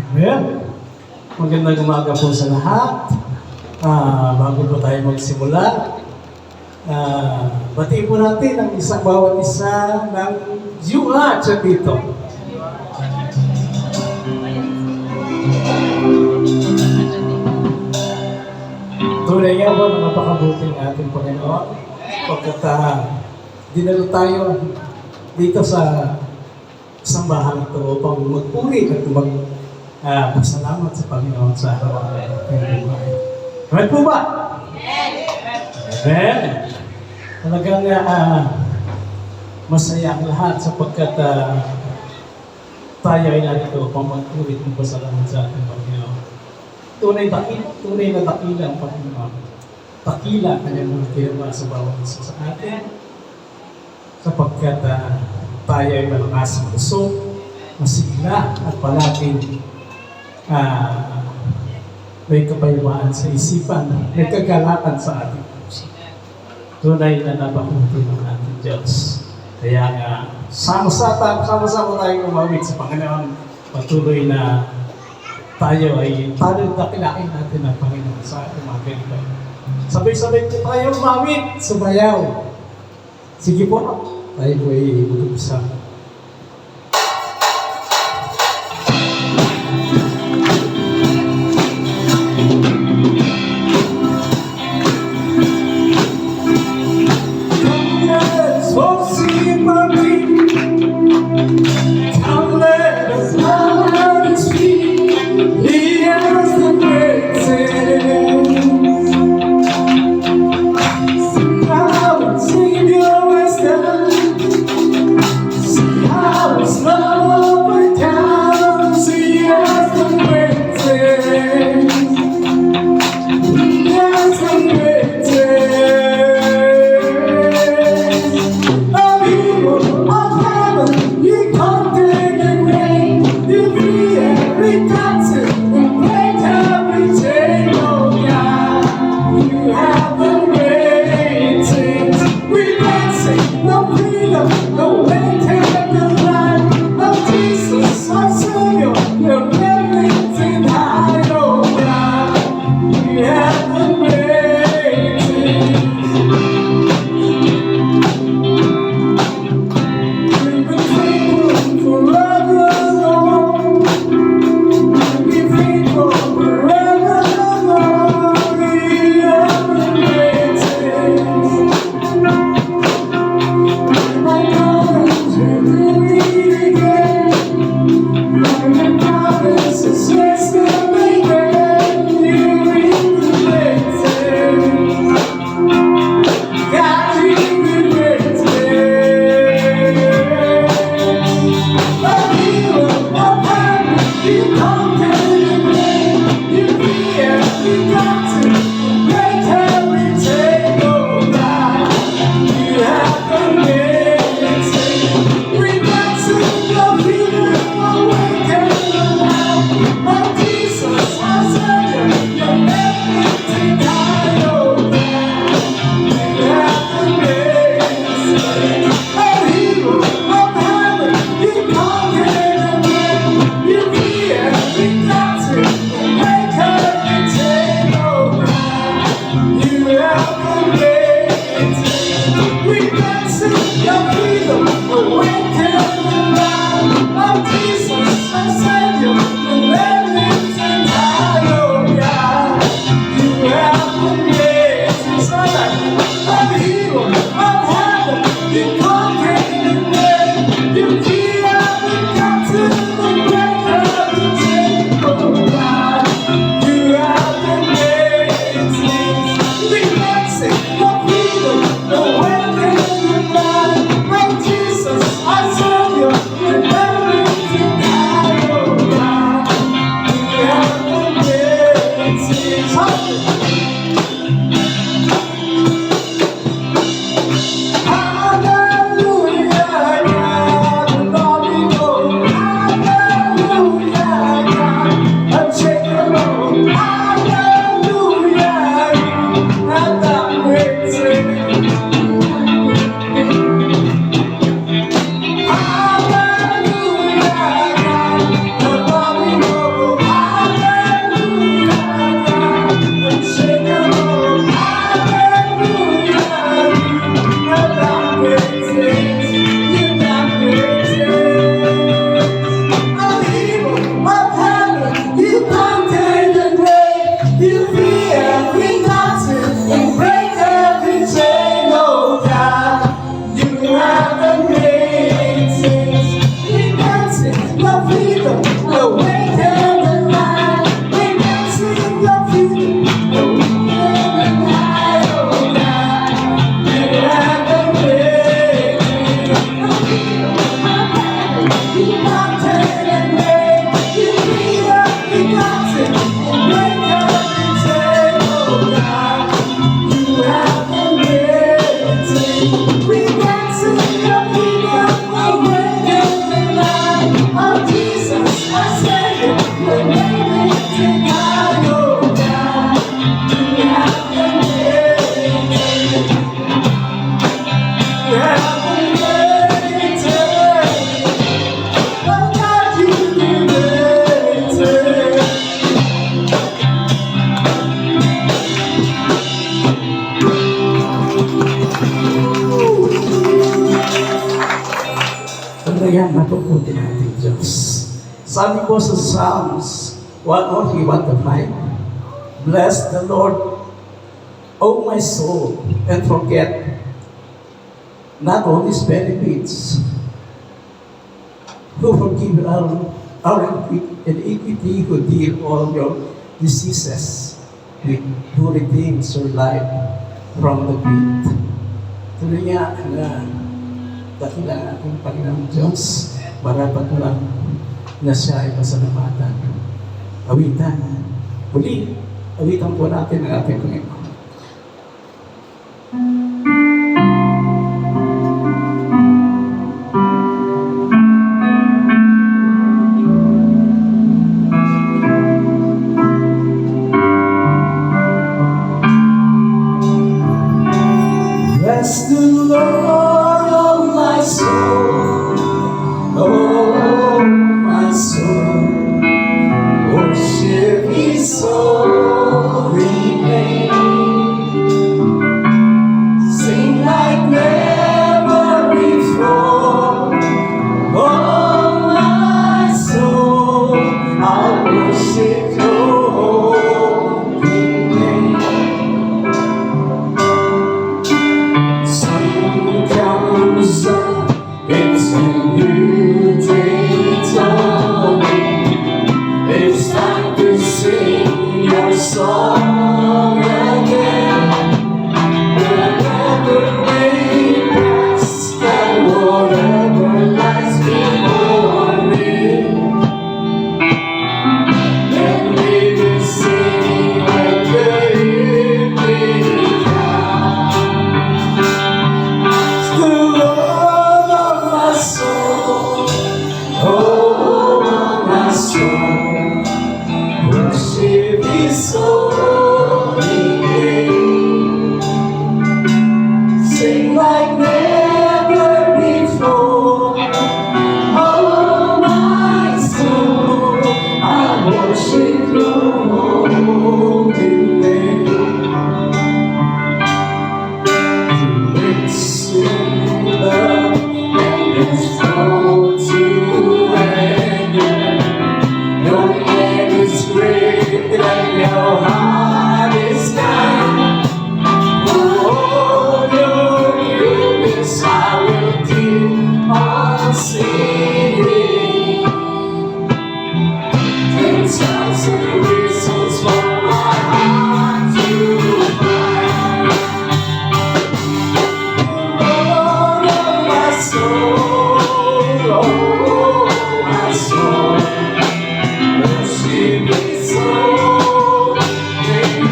Amen. Magandang umaga po sa lahat. Bago po tayo magsimula, batiin po natin ang isang bawat isa ng Yuha siya dito. Tunay nga po na napakabuting ating Panginoon pagkat dinalo tayo dito sa sambahan ito upang magpuri at magpasalamat sa Panginoon sa araw-araw ng buhay. Amen po ba? Amen. Talagang masaya ang lahat sapagkat tayo ay narito upang magpuri at magpasalamat sa ating Panginoon. Tunay na dakila ang Panginoon. Dakila kanyang mga ginawa sa bawat isa sa atin sapagkat tayo ay malakas ang puso, masigla at palaging may kapayapaan sa isipan, may kagalakan sa ating puso. Tunay na napakunti ng ating Diyos. Kaya nga, sama-sama tayong umawit sa Panginoon. Patuloy na tayo ay dakilain natin ang Panginoon sa ating mga ganito. Sabay-sabay po tayo umawit, sumayaw. Sige po, tayo po ay mag-uusap. Kaya matukutin natin Diyos. Sabi po sa Psalms 1:1-5, Bless the Lord, O my soul, and forget not all His benefits, who forgive our iniquity, who deal all your diseases, who redeems your life from the pit. Tuloy nga na dakilang ating Panginoong Diyos, marapat mo lang na siya ay pasalamatan. Awitan. Muli, awitan po natin ang ating Panginoon. Bless the Lord, oh my soul, oh my soul, worship His holy name. Sing like never before, oh my soul, I'll worship Your holy name. Sun comes up, it's a new day dawning. It's time to sing Your song again. Whatever may pass and whatever lies before me, let me be singing when the evening comes. The Lord of my soul, oh my soul, worship His holy name. Sing like never before, oh my soul, I worship Your holy name. It's in love and it's flow to anger. Your name is great and Your heart is kind. Oh, Your goodness I will keep on singing. 10,000 reasons for my heart to cry. Lord of my soul, oh my soul, worship His holy name.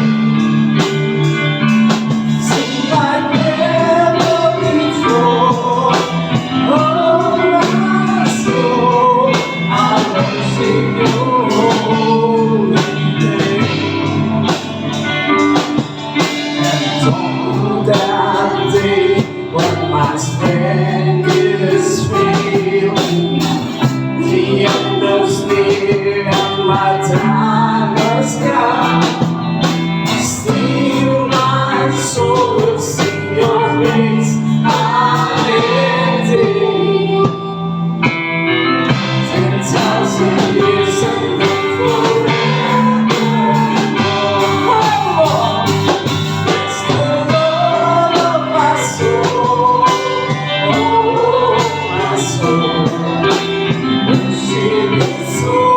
Sing like never before, oh my soul, I worship Your holy name. And on that day when my strength is failing, the end is near and my time has come, still my soul will sing Your praise unending. 10,000 years and then forevermore. Bless the Lord of my soul, oh my soul, worship His soul.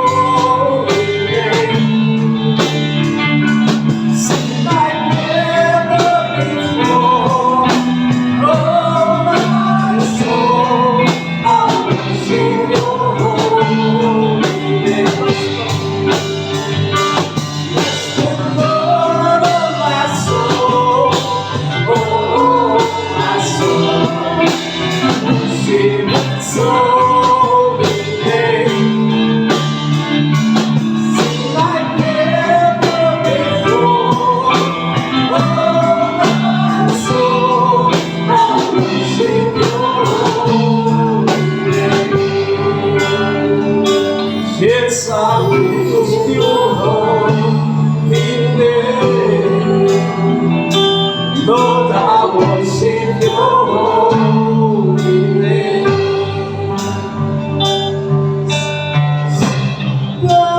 sa utos hindi. Lord, I worship your holy name.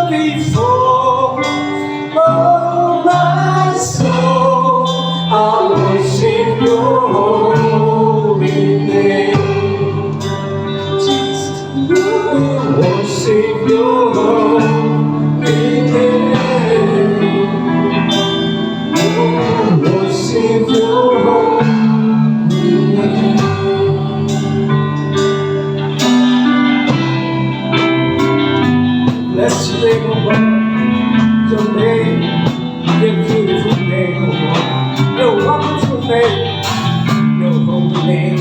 Before all my soul, I worship your holy name. Jesus, I worship your holy name. I worship your holy name. Bless your name, O God. Your name, your beautiful name, O God. Your wonderful name, your holy name.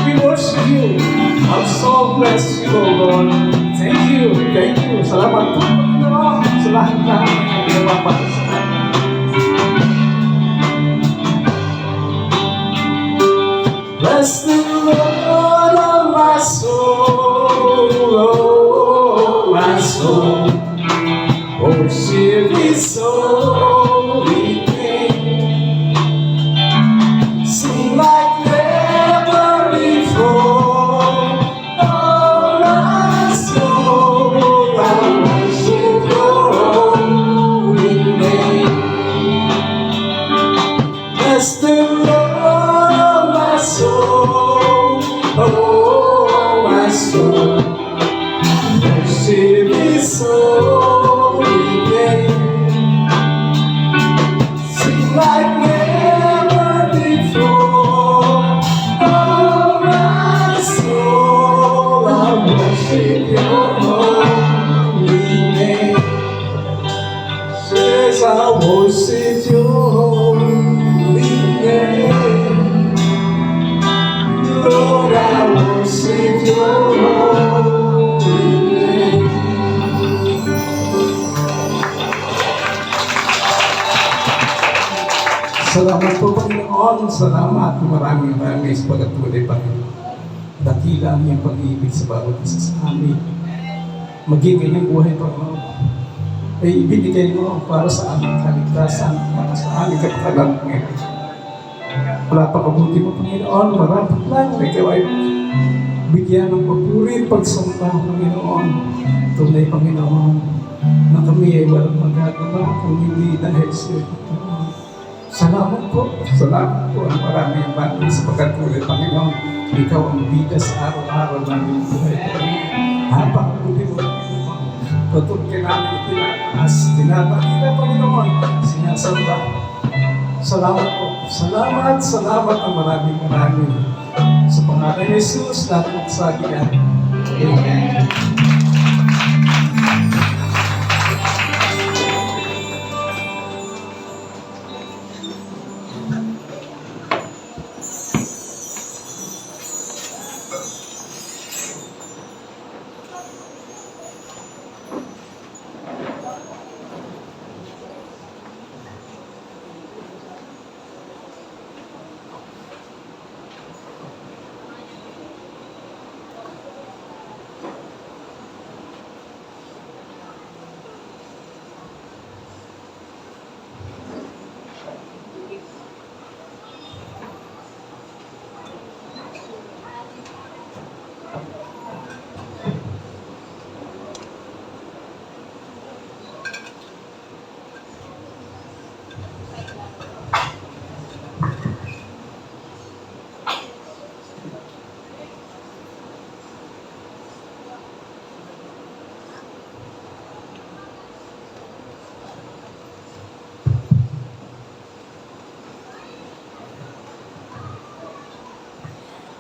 We worship you. Our soul bless you, O Lord. Thank you, thank you. Salamat po, Panginoon, sa lahat na ginawa para sa amin. Bless the Lord of my soul, oh my soul. Worship His holy name. Sing like never before. Oh my soul, I worship Your holy name. Bless the Lord, my soul. Oh my soul. Worship His holy name. Sing like never before. Oh my soul, I worship Your holy name. Says I worship Your holy name. Lord, I worship Your holy name. Salamat po, Panginoon. Salamat. Maraming sa pagkatuloy, Panginoon. Dakila ang iyong pag-ibig sa bawat isa sa amin. Maging inyong buhay, Panginoon, ay ibinigay mo para sa aming kaligtasan, para sa aming kapakanan, Panginoon. Wala pa kabuti mo, Panginoon. Marapot lang. Ikaw ay bigyan ng papuri, pagsamba, Panginoon. Tunay, Panginoon, na kami ay walang magagawa kung hindi dahil sa iyo, Panginoon. Salamat po. Salamat po ang maraming bagay sa pagkatuloy, Panginoon. Ikaw ang bida sa araw-araw namin buhay, Panginoon. Habang hindi mo, Panginoon, patuloy namin itinataas, tinatangina, Panginoon, sinasamba. Salamat po. Salamat, salamat ang maraming sa pangalan ni Jesus, lahat magsagihan. Amen.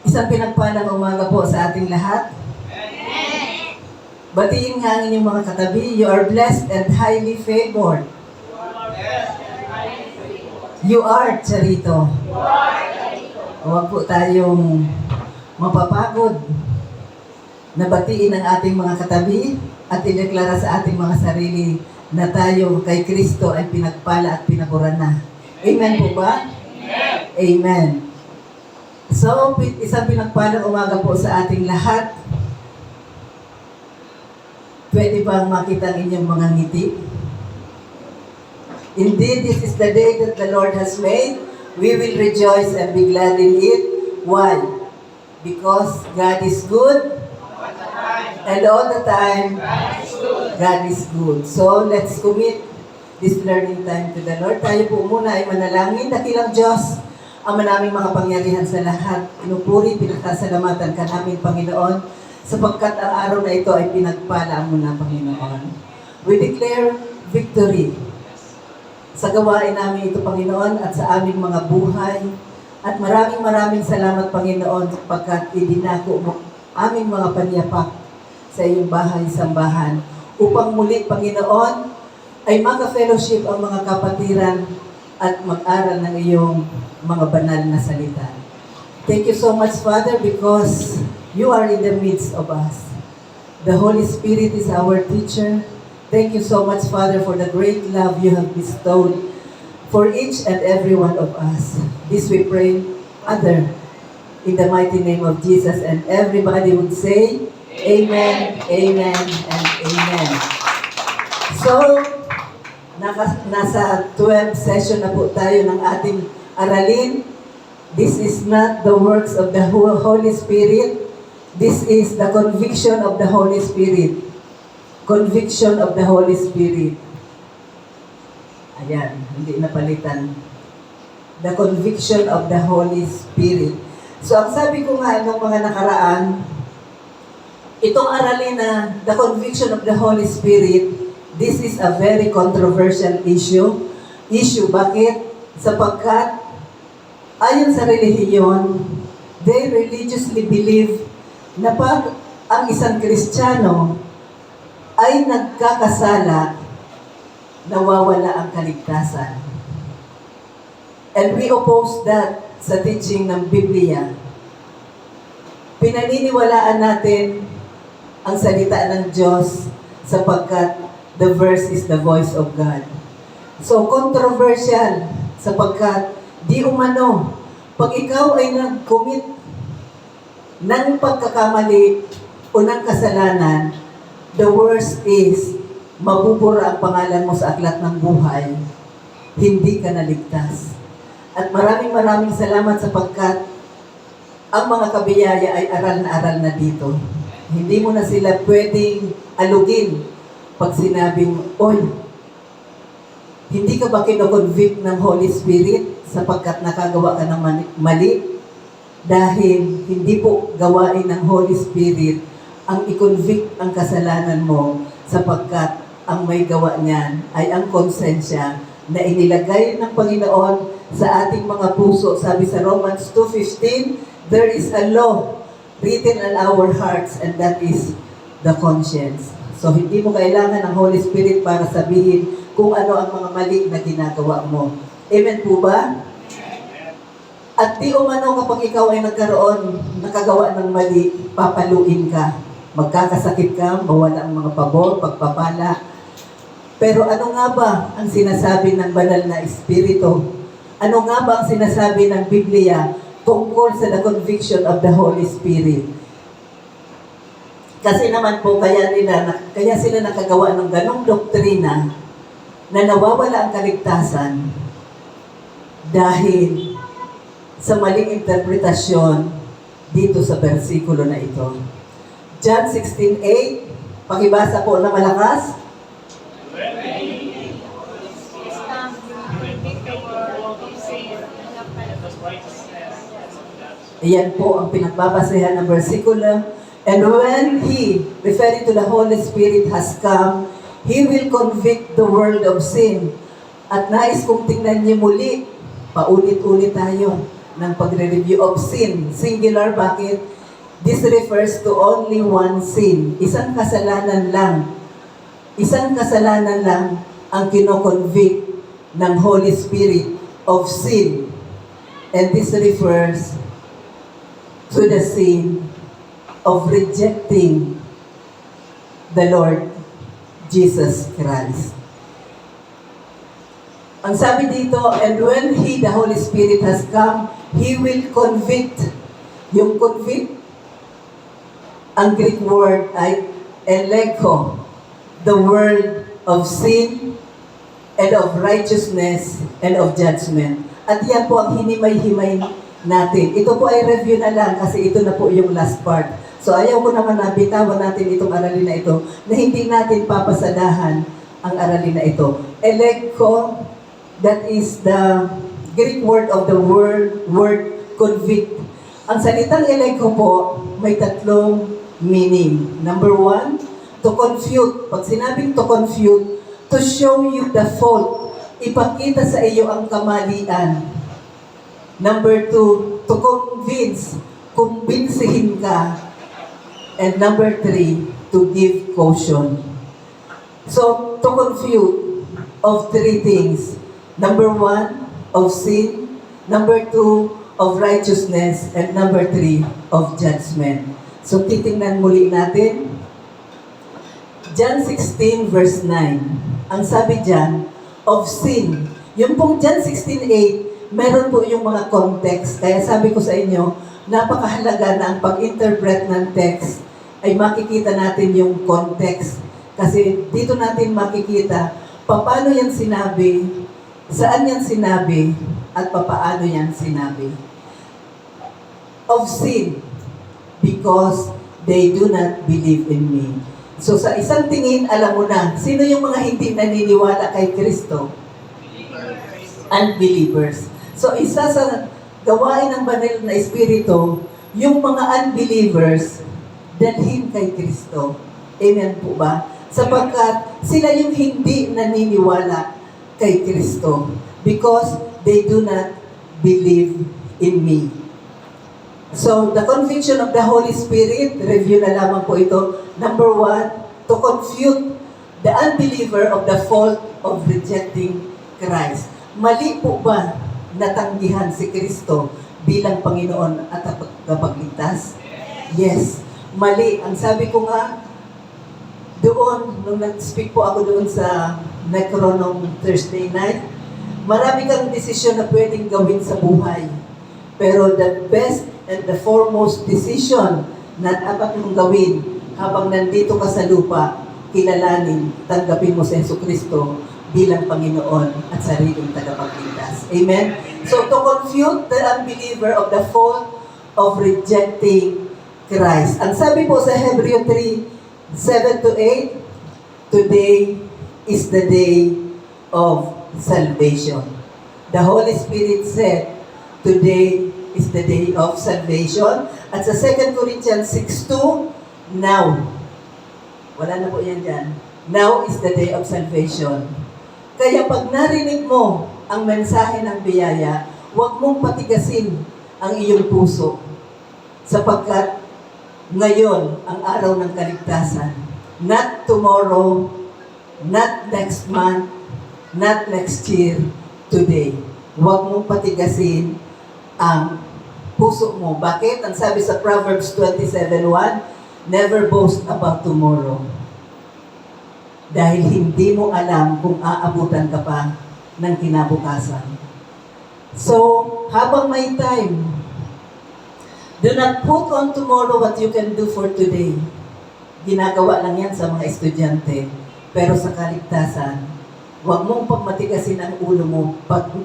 Isang pinagpalang umaga po sa ating lahat. Batiin nga ang inyong mga katabi. You are blessed and highly favored. You are, Charito. Huwag po tayong mapapagod na batiin ang ating mga katabi at ideklara sa ating mga sarili na tayo kay Kristo ay pinagpala at pinaburan na. Amen po ba? Amen. So, isang pinagpalang umaga po sa ating lahat. Pwede bang makita ang inyong mga ngiti? Indeed, this is the day that the Lord has made. We will rejoice and be glad in it. Why? Because God is good. And all the time, God is good. So, let's commit this learning time to the Lord. Tayo po muna ay manalangin. Dakilang Diyos, ang manaming makapangyarihan sa lahat. Pinupuri, pinakasalamatan ka namin, Panginoon, sapagkat ang araw na ito ay pinagpala mo na, Panginoon. We declare victory sa gawain namin ito, Panginoon, at sa aming mga buhay. At maraming salamat, Panginoon, sapagkat idinako mo aming mga panyapak sa iyong bahay-sambahan upang muli, Panginoon, ay maka-fellowship ang mga kapatiran at mag-aral ng iyong mga banal na salita. Thank you so much, Father, because you are in the midst of us. The Holy Spirit is our teacher. Thank you so much, Father, for the great love you have bestowed for each and every one of us. This we pray, Father, in the mighty name of Jesus, and everybody would say, Amen, Amen, and Amen. So, nasa 12th session na po tayo ng ating aralin. This is not the works of the Holy Spirit. This is the conviction of the Holy Spirit. Conviction of the Holy Spirit. Ayan, hindi napalitan. The conviction of the Holy Spirit. So, ang sabi ko nga nung mga nakaraan, itong aralin na the conviction of the Holy Spirit, this is a very controversial issue. Bakit? Sapagkat, ayon sa relihiyon, they religiously believe na pag ang isang Kristiyano ay nagkakasala, nawawala ang kaligtasan. And we oppose that sa teaching ng Biblia. Pinaniniwalaan natin ang salita ng Diyos sapagkat the verse is the voice of God. So, controversial sapagkat di umano, pag ikaw ay nag-commit ng pagkakamali o ng kasalanan, the worst is, mabubura ang pangalan mo sa aklat ng buhay, hindi ka naligtas. At maraming salamat sapagkat ang mga kabiyaya ay aral na dito. Hindi mo na sila pwedeng alugin pag sinabing, oy, hindi ka ba kino-convict ng Holy Spirit sapagkat nakagawa ka ng mali? Dahil hindi po gawain ng Holy Spirit ang i-convict ang kasalanan mo sapagkat ang may gawa niyan ay ang konsensya na inilagay ng Panginoon sa ating mga puso. Sabi sa Romans 2:15, there is a law written on our hearts and that is the conscience. So hindi mo kailangan ng Holy Spirit para sabihin kung ano ang mga mali na ginagawa mo. Amen po ba? At di umano kapag ikaw ay nakagawa ng mali, papaluin ka. Magkakasakit ka, mawala ang mga pabor, pagpapala. Pero ano nga ba ang sinasabi ng banal na Espiritu? Ano nga ba ang sinasabi ng Biblia tungkol sa the conviction of the Holy Spirit? Kasi naman po, kaya sila nakagawa ng ganong doktrina na nawawala ang kaligtasan dahil sa maling interpretasyon dito sa versikulo na ito. John 16:8, pakibasa po na malakas. Iyan po ang pinagbabasehan ng versikulo. And when He, referring to the Holy Spirit, has come, He will convict the world of sin. At nais kong tingnan niyo muli, paulit-ulit tayo ng pagre-review of sin. Singular, bakit? This refers to only one sin. Isang kasalanan lang. Isang kasalanan lang ang kino-convict ng Holy Spirit of sin. And this refers to the sin of rejecting the Lord Jesus Christ. Ang sabi dito, and when He, the Holy Spirit, has come, He will convict. Yung convict, ang Greek word ay eleko. the world of sin and of righteousness and of judgment. At yan po ang hinimay-himay natin. Ito po ay review na lang kasi ito na po yung last part. So ayaw ko naman na bitawan natin itong aralin na ito na hindi natin papasadahan ang aralin na ito. Elegko, that is the Greek word of the word convict. Ang salitang elegko po may tatlong meaning. Number one, to confute. Pag sinabing to confute, to show you the fault. Ipakita sa iyo ang kamalian. Number two, to convince. Kumbinsihin ka. And number three, to give caution. So, to confute of three things. Number one, of sin. Number two, of righteousness. And number three, of judgment. So, titingnan muli natin. John 16 verse 9. Ang sabi dyan, of sin. Yung pong John 16:8, meron po yung mga context. Kaya sabi ko sa inyo, napakahalaga na ang pag-interpret ng text ay makikita natin yung context. Kasi dito natin makikita paano yan sinabi, saan yan sinabi, at paano yan sinabi. Of sin, because they do not believe in me. So sa isang tingin, alam mo na, sino yung mga hindi naniniwala kay Kristo? Unbelievers. So isa sa gawain ng banal na espiritu, yung mga unbelievers, dalhin kay Kristo. Amen po ba? Sapagkat sila yung hindi naniniwala kay Kristo because they do not believe in me. So, the conviction of the Holy Spirit, review na lamang po ito. Number one, to confute the unbeliever of the fault of rejecting Christ. Mali po ba natanggihan si Kristo bilang Panginoon at tagapagligtas? Yes. Mali. Ang sabi ko nga, doon, nung nag-speak po ako doon sa Necro nung Thursday night, marami kang desisyon na pwedeng gawin sa buhay. Pero the best and the foremost decision na dapat mong gawin habang nandito ka sa lupa, kilalanin, tanggapin mo si Jesucristo bilang Panginoon at sariling tagapagligtas. Amen? So, to confute the unbeliever of the fault of rejecting Christ. Ang sabi po sa Hebreo 3:7-8, today is the day of salvation. The Holy Spirit said, today is the day of salvation. At sa 2 Corinthians 6:2, now. Wala na po yan dyan. Now is the day of salvation. Kaya pag narinig mo ang mensahe ng biyaya, huwag mong patigasin ang iyong puso. Sapagkat ngayon ang araw ng kaligtasan. Not tomorrow, not next month, not next year, today. Huwag mong patigasin ang puso mo. Bakit? Ang sabi sa Proverbs 27:1, never boast about tomorrow. Dahil hindi mo alam kung aabutan ka pa ng kinabukasan. So, habang may time, do not put on tomorrow what you can do for today. Ginagawa lang yan sa mga estudyante. Pero sa kaligtasan, huwag mong pagmatigasin ang ulo mo,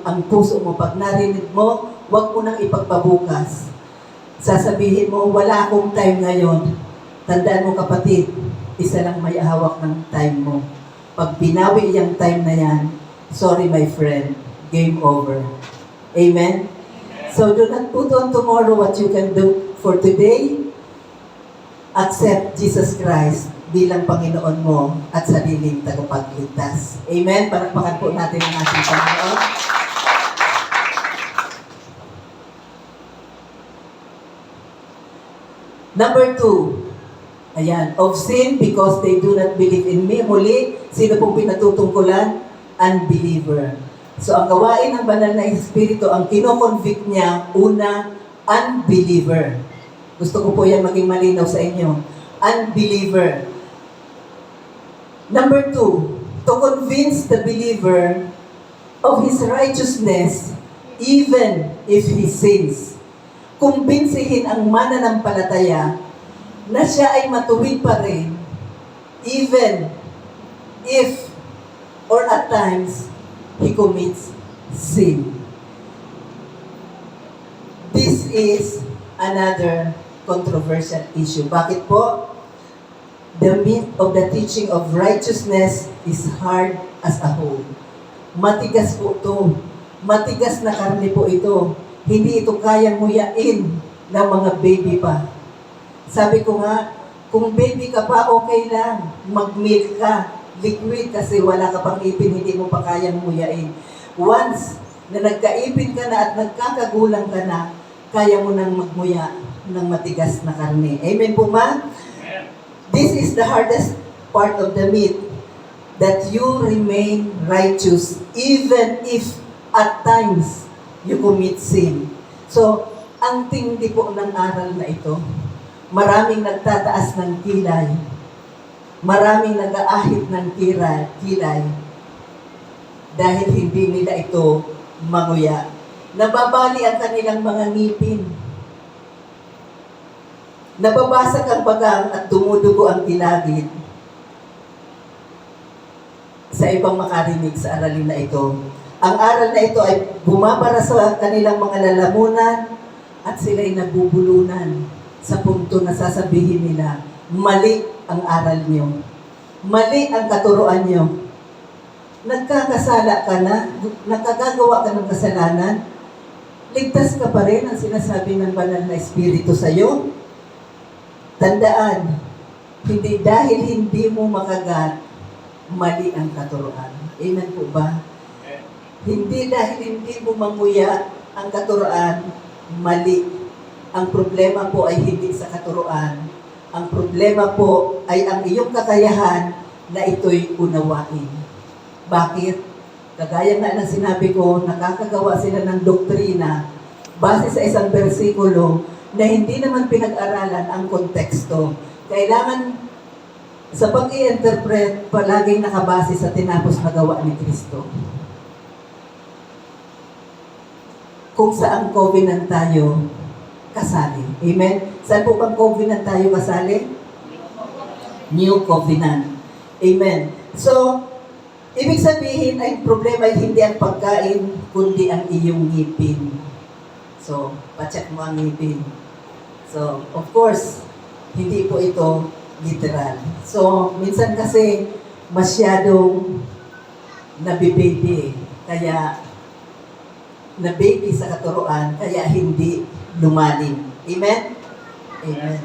ang puso mo. Pag narinig mo, huwag mo nang ipagpabukas. Sasabihin mo, wala akong time ngayon. Tandaan mo kapatid, isa lang may hawak ng time mo. Pag binawi yung time na yan, sorry my friend, game over. Amen? So do not put on tomorrow what you can do for today. Accept Jesus Christ bilang Panginoon mo at sariling tagapagligtas. Amen? Palakpakan po natin ang ating Panginoon. Number 2, ayan, of sin because they do not believe in me. Muli, sino pong pinatutungkulan? Unbeliever. So, ang gawain ng banal na Espiritu, ang kinoconvict niya, una, unbeliever. Gusto ko po yan maging malinaw sa inyo. Unbeliever. Number 2, to convince the believer of his righteousness even if he sins. Kumbinsihin ang mananampalataya na siya ay matuwid pa rin even if or at times he commits sin. This is another controversial issue. Bakit po? The meat of the teaching of righteousness is hard as a whole. Matigas po ito. Matigas na karne po ito. Hindi ito kayang nguyain ng mga baby pa. Sabi ko nga, kung baby ka pa, okay lang. Mag-milk ka. Liquid kasi wala ka pang ipin, hindi mo pa kayang nguyain. Once na nagkaipin ka na at nagkakagulang ka na, kaya mo nang magmuya ng matigas na karne. Amen po ma? This is the hardest part of the meat, that you remain righteous even if at times you commit sin. So, ang tindi po ng aral na ito, maraming nagtataas ng kilay, maraming nag-aahit ng kilay, dahil hindi nila ito manguya. Nababali ang kanilang mga ngipin. Nababasag ang bagang at dumudugo ang kilagid. Sa ibang makarinig sa aralin na ito, ang aral na ito ay bumabara sa kanilang mga lalamunan at sila'y nabubulunan sa punto na sasabihin nila, mali ang aral niyo. Mali ang katuruan niyo. Nagkakasala ka na, nakagagawa ka ng kasalanan, ligtas ka pa rin ang sinasabi ng banal na Espiritu sa iyo. Tandaan, hindi dahil hindi mo makagat, mali ang katuruan. Amen po ba? Hindi dahil hindi mo manguya ang katuruan, mali. Ang problema po ay hindi sa katuruan. Ang problema po ay ang iyong kakayahan na ito'y unawain. Bakit? Kagaya nga ng sinabi ko, nakakagawa sila ng doktrina base sa isang bersikulo na hindi naman pinag-aralan ang konteksto. Kailangan sa pag-i-interpret, palaging nakabase sa tinapos na gawa ni Kristo. Kung saan covenant tayo kasali. Amen? Saan po bang covenant tayo kasali? New covenant. Amen. So, ibig sabihin ay problema ay hindi ang pagkain, kundi ang iyong ngipin. So, pacheck mo ang ngipin. So, of course, hindi po ito literal. So, minsan kasi masyadong nabibaby. Kaya, nababy sa katuruan, kaya hindi lumalim. Amen? Amen.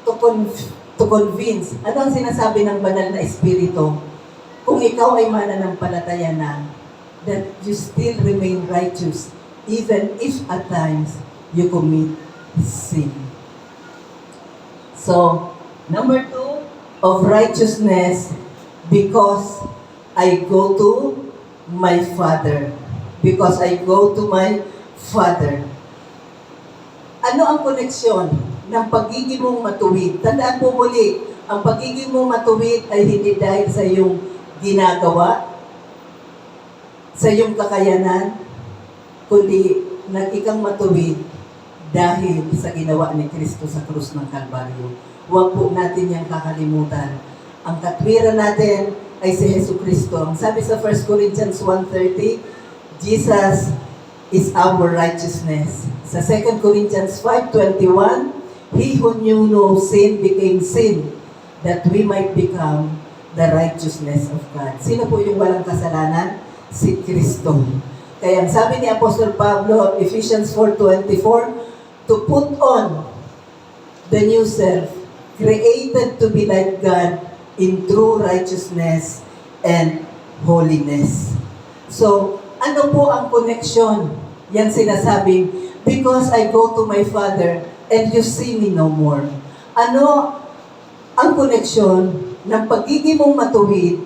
To convince, ano ang sinasabi ng banal na Espiritu? Kung ikaw ay mananampalataya na, that you still remain righteous, even if at times you commit sin. So, number 2, of righteousness, because I go to my Father. Because I go to my Father. Ano ang koneksyon ng pagiging mong matuwid? Tandaan po muli, ang pagiging mong matuwid ay hindi dahil sa iyong ginagawa, sa iyong kakayanan, kundi nagikang matuwid dahil sa ginawa ni Kristo sa krus ng Kalbaryo. Huwag po natin yung kakalimutan. Ang katwiran natin ay si Jesu Kristo. Ang sabi sa 1 Corinthians 1:30, Jesus is our righteousness. Sa 2 Corinthians 5:21, He who knew no sin became sin, that we might become the righteousness of God. Sino po yung walang kasalanan? Si Kristo. Kaya ang sabi ni Apostol Pablo, Ephesians 4:24, to put on the new self, created to be like God in true righteousness and holiness. So, ano po ang connection? Yan sinasabing, because I go to my Father and you see me no more. Ano ang connection ng pagiging mong matuwid?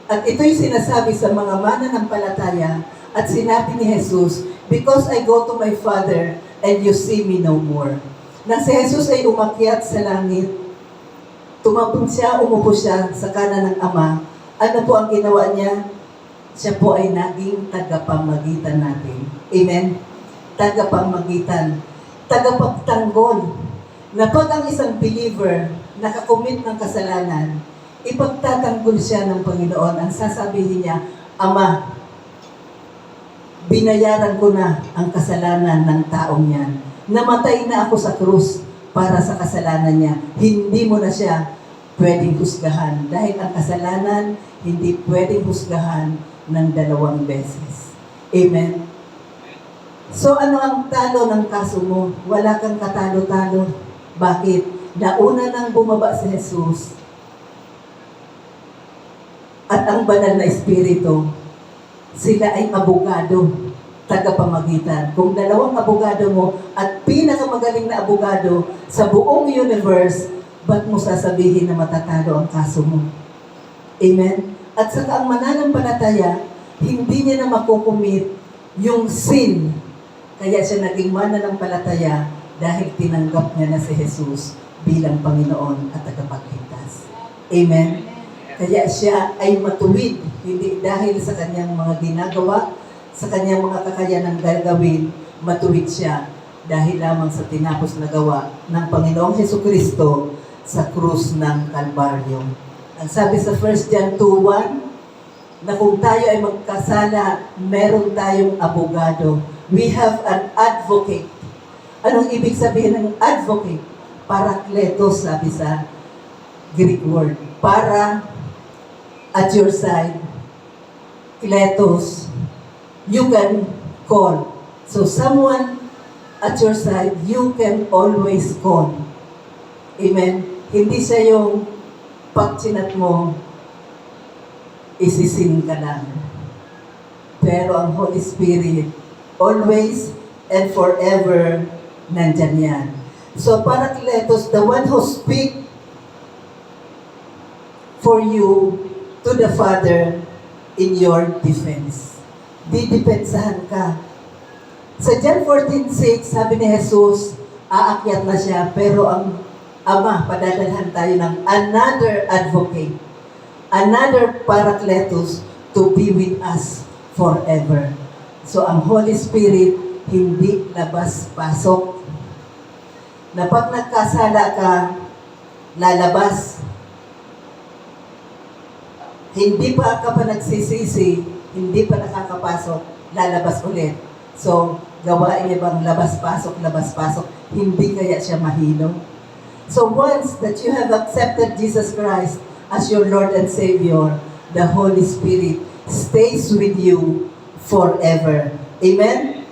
At ito'y sinasabi sa mga mananampalataya at sinabi ni Jesus, because I go to my Father and you see me no more. Nang si Jesus ay umakyat sa langit, tumapon siya, umupo siya sa kanan ng Ama. Ano po ang ginawa niya? Siya po ay naging tagapamagitan natin. Amen? Tagapamagitan. Tagapagtanggol. Na pag ang isang believer nakakomit ng kasalanan, ipagtatanggol siya ng Panginoon. Ang sasabihin niya, Ama, binayaran ko na ang kasalanan ng taong yan. Namatay na ako sa krus para sa kasalanan niya. Hindi mo na siya pwedeng husgahan. Dahil ang kasalanan, hindi pwedeng husgahan ng 2 beses. Amen? So ano ang talo ng kaso mo? Wala kang katalo-talo. Bakit? Nauna nang bumaba si Jesus at ang banal na espiritu, sila ay abogado, tagapamagitan. Kung 2 abogado mo at pinakamagaling na abogado sa buong universe, ba't mo sasabihin na matatalo ang kaso mo? Amen? At saka ang mananampalataya, hindi niya na makukumit yung sin. Kaya siya naging mananampalataya dahil tinanggap niya na si Jesus bilang Panginoon at tagapagligtas. Amen? Kaya siya ay matuwid, hindi dahil sa kanyang mga ginagawa, sa kanyang mga kakayanang gagawin, matuwid siya dahil lamang sa tinapos na gawa ng Panginoong Jesucristo sa krus ng Kalbaryo. Ang sabi sa 1 John 2:1, na kung tayo ay magkasala, meron tayong abogado. We have an advocate. Anong ibig sabihin ng advocate? Parakletos, sabi sa Greek word. Para at your side, kletos, you can call. So someone at your side, you can always call. Amen? Hindi siya yung pag chinat mo, isisin ka lang. Pero ang Holy Spirit, always and forever, nandyan yan. So Parakletos, the one who speak for you to the Father in your defense. Didepensahan ka. Sa John 14:6, sabi ni Jesus, aakyat na siya, pero ang Ama, padadalhan tayo ng another advocate, another Parakletos to be with us forever. So ang Holy Spirit, hindi labas-pasok. Na pag nagkasala ka, lalabas. Hindi pa ka pa nagsisisi, hindi pa nakakapasok, lalabas ulit. So, gawain niya bang labas-pasok, hindi kaya siya mahilo? So once that you have accepted Jesus Christ as your Lord and Savior, the Holy Spirit stays with you forever. Amen?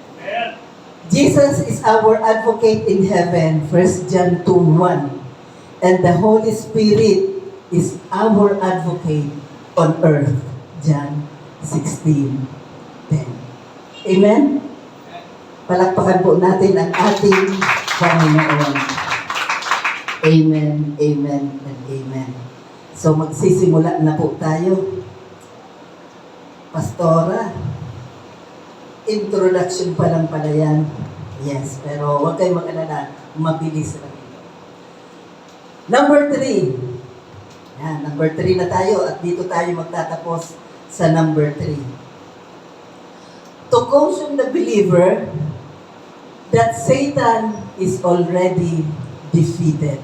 Jesus is our advocate in heaven, 1 John 2:1. And the Holy Spirit is our advocate on earth, John 16:10. Amen? Palakpakan po natin ang ating Panginoon. Amen, amen, and amen. So magsisimula na po tayo. Pastora, introduction pa lang pala yan. Yes, pero huwag kayong mag-alala, mabilis lang ito. Number 3. Yan, number 3 na tayo at dito tayo magtatapos sa number 3. To caution the believer that Satan is already defeated.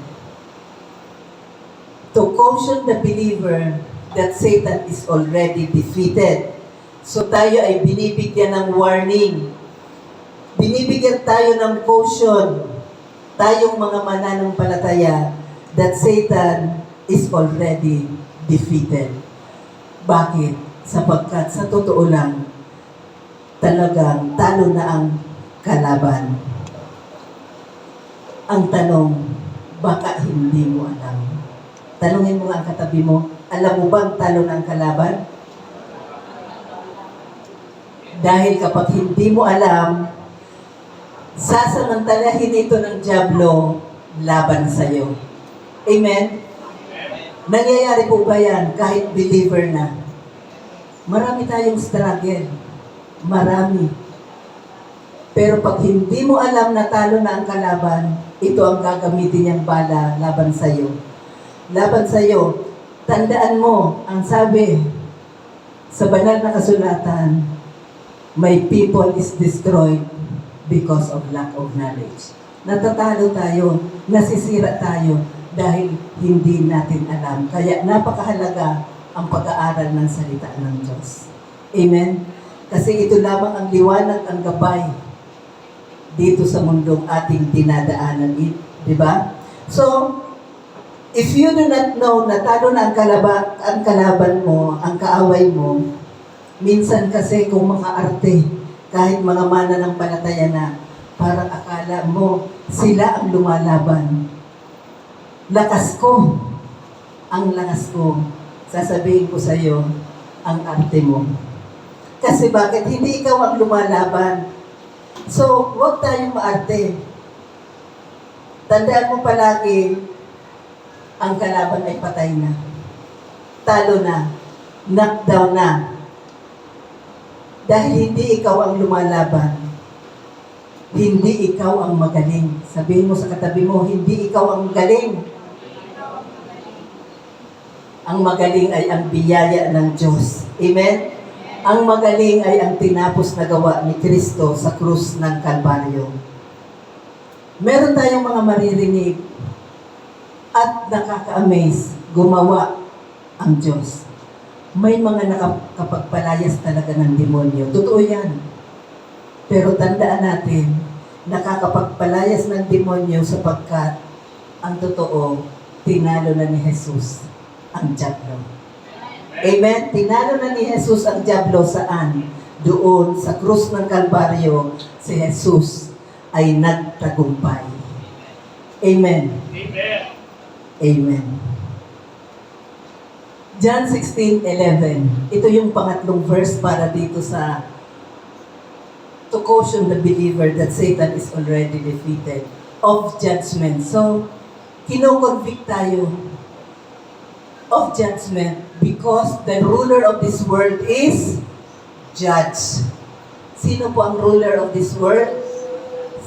To caution the believer that Satan is already defeated. So tayo ay binibigyan ng warning. Binibigyan tayo ng caution. Tayong mga mananampalataya that Satan is already defeated. Bakit? Sapagkat sa totoo lang, talagang talo na ang kalaban. Ang tanong, baka hindi mo alam. Tanungin mo nga ang katabi mo, alam mo bang talo ng kalaban? Dahil kapag hindi mo alam, sasamantalahin ito ng dyablo laban sa'yo. Amen? Nangyayari po ba yan kahit believer na? Marami tayong struggle. Marami. Pero pag hindi mo alam na talo na ang kalaban, ito ang gagamitin niyang bala laban sa'yo. Laban sa'yo, tandaan mo, ang sabi sa banal na kasulatan, my people is destroyed because of lack of knowledge. Natatalo tayo, nasisira tayo dahil hindi natin alam. Kaya napakahalaga ang pag-aaral ng salita ng Diyos. Amen? Kasi ito lamang ang liwanag, ang gabay dito sa mundong ating dinadaanan. Di ba? So, if you do not know na talo na ang kalaban mo, ang kaaway mo, minsan kasi kung makaarte, kahit mga mananampalataya na, parang akala mo sila ang lumalaban. Lakas ko, ang lakas ko, sasabihin ko sa iyo, ang arte mo. Kasi bakit? Hindi ikaw ang lumalaban. So, huwag tayong maarte. Tandaan mo palagi, ang kalaban ay patay na. Talo na. Knockdown na. Dahil hindi ikaw ang lumalaban. Hindi ikaw ang magaling. Sabihin mo sa katabi mo, hindi ikaw ang galing. Ang magaling ay ang biyaya ng Diyos. Amen? Ang magaling ay ang tinapos na gawa ni Kristo sa krus ng Kalbaryo. Meron tayong mga maririnig at nakaka-amaze, gumawa ang Diyos. May mga nakapagpalayas talaga ng demonyo. Totoo yan. Pero tandaan natin, nakakapagpalayas ng demonyo sapagkat ang totoo, tinalo na ni Jesus ang dyablo. Amen? Tinalo na ni Jesus ang dyablo saan? Doon sa krus ng Kalbaryo, si Jesus ay nagtagumpay. Amen. Amen. Amen. John 16:11. Ito yung pangatlong verse para dito sa to caution the believer that Satan is already defeated of judgment. So, kino-convict tayo of judgment because the ruler of this world is judge. Sino po ang ruler of this world?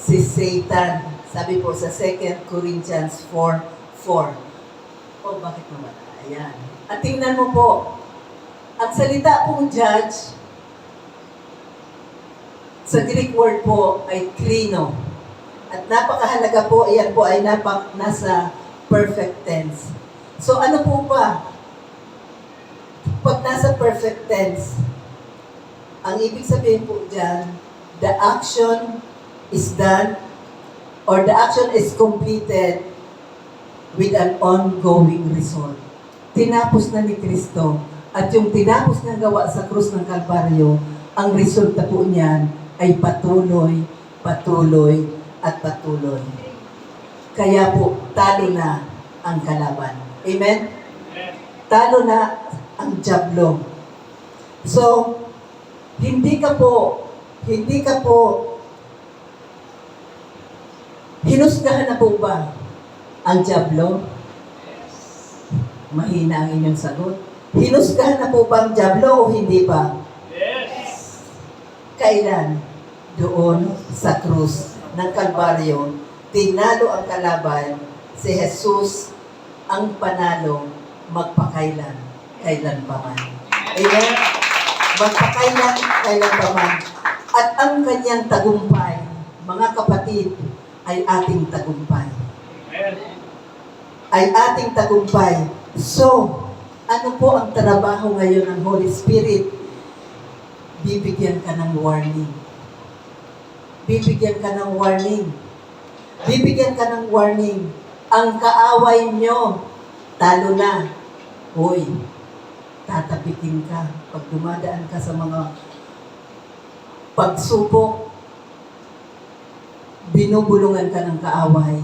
Si Satan. Sabi po sa 2 Corinthians 4:4. Oh, bakit naman? Ayan. At tingnan mo po, ang salita pong judge, sa Greek word po ay krino. At napakahalaga po, ayan po ay nasa perfect tense. So ano po ba? Pag nasa perfect tense, ang ibig sabihin po dyan, the action is done or the action is completed with an ongoing result. Tinapos na ni Kristo at yung tinapos niyang gawa sa krus ng Kalbaryo, ang resulta po niyan ay patuloy, patuloy, at patuloy. Kaya po, talo na ang kalaban. Amen? Talo na ang dyablo. So, hindi ka po, hinusgahan na po ba ang dyablo? Mahina ang inyong sagot. Hinusgahan na po ba ang dyablo o hindi pa? Yes. Kailan? Doon sa krus ng Kalbaryo, tinalo ang kalaban, si Jesus ang panalo, magpakailan, kailan pa man. Amen? Magpakailan, kailan pa man. At ang kanyang tagumpay, mga kapatid, ay ating tagumpay. Ay ating tagumpay. So, ano po ang trabaho ngayon ng Holy Spirit? Bibigyan ka ng warning. Bibigyan ka ng warning. Bibigyan ka ng warning. Ang kaaway nyo, talo na. Hoy, tatapikin ka. Pag dumadaan ka sa mga pagsubok, binubulungan ka ng kaaway.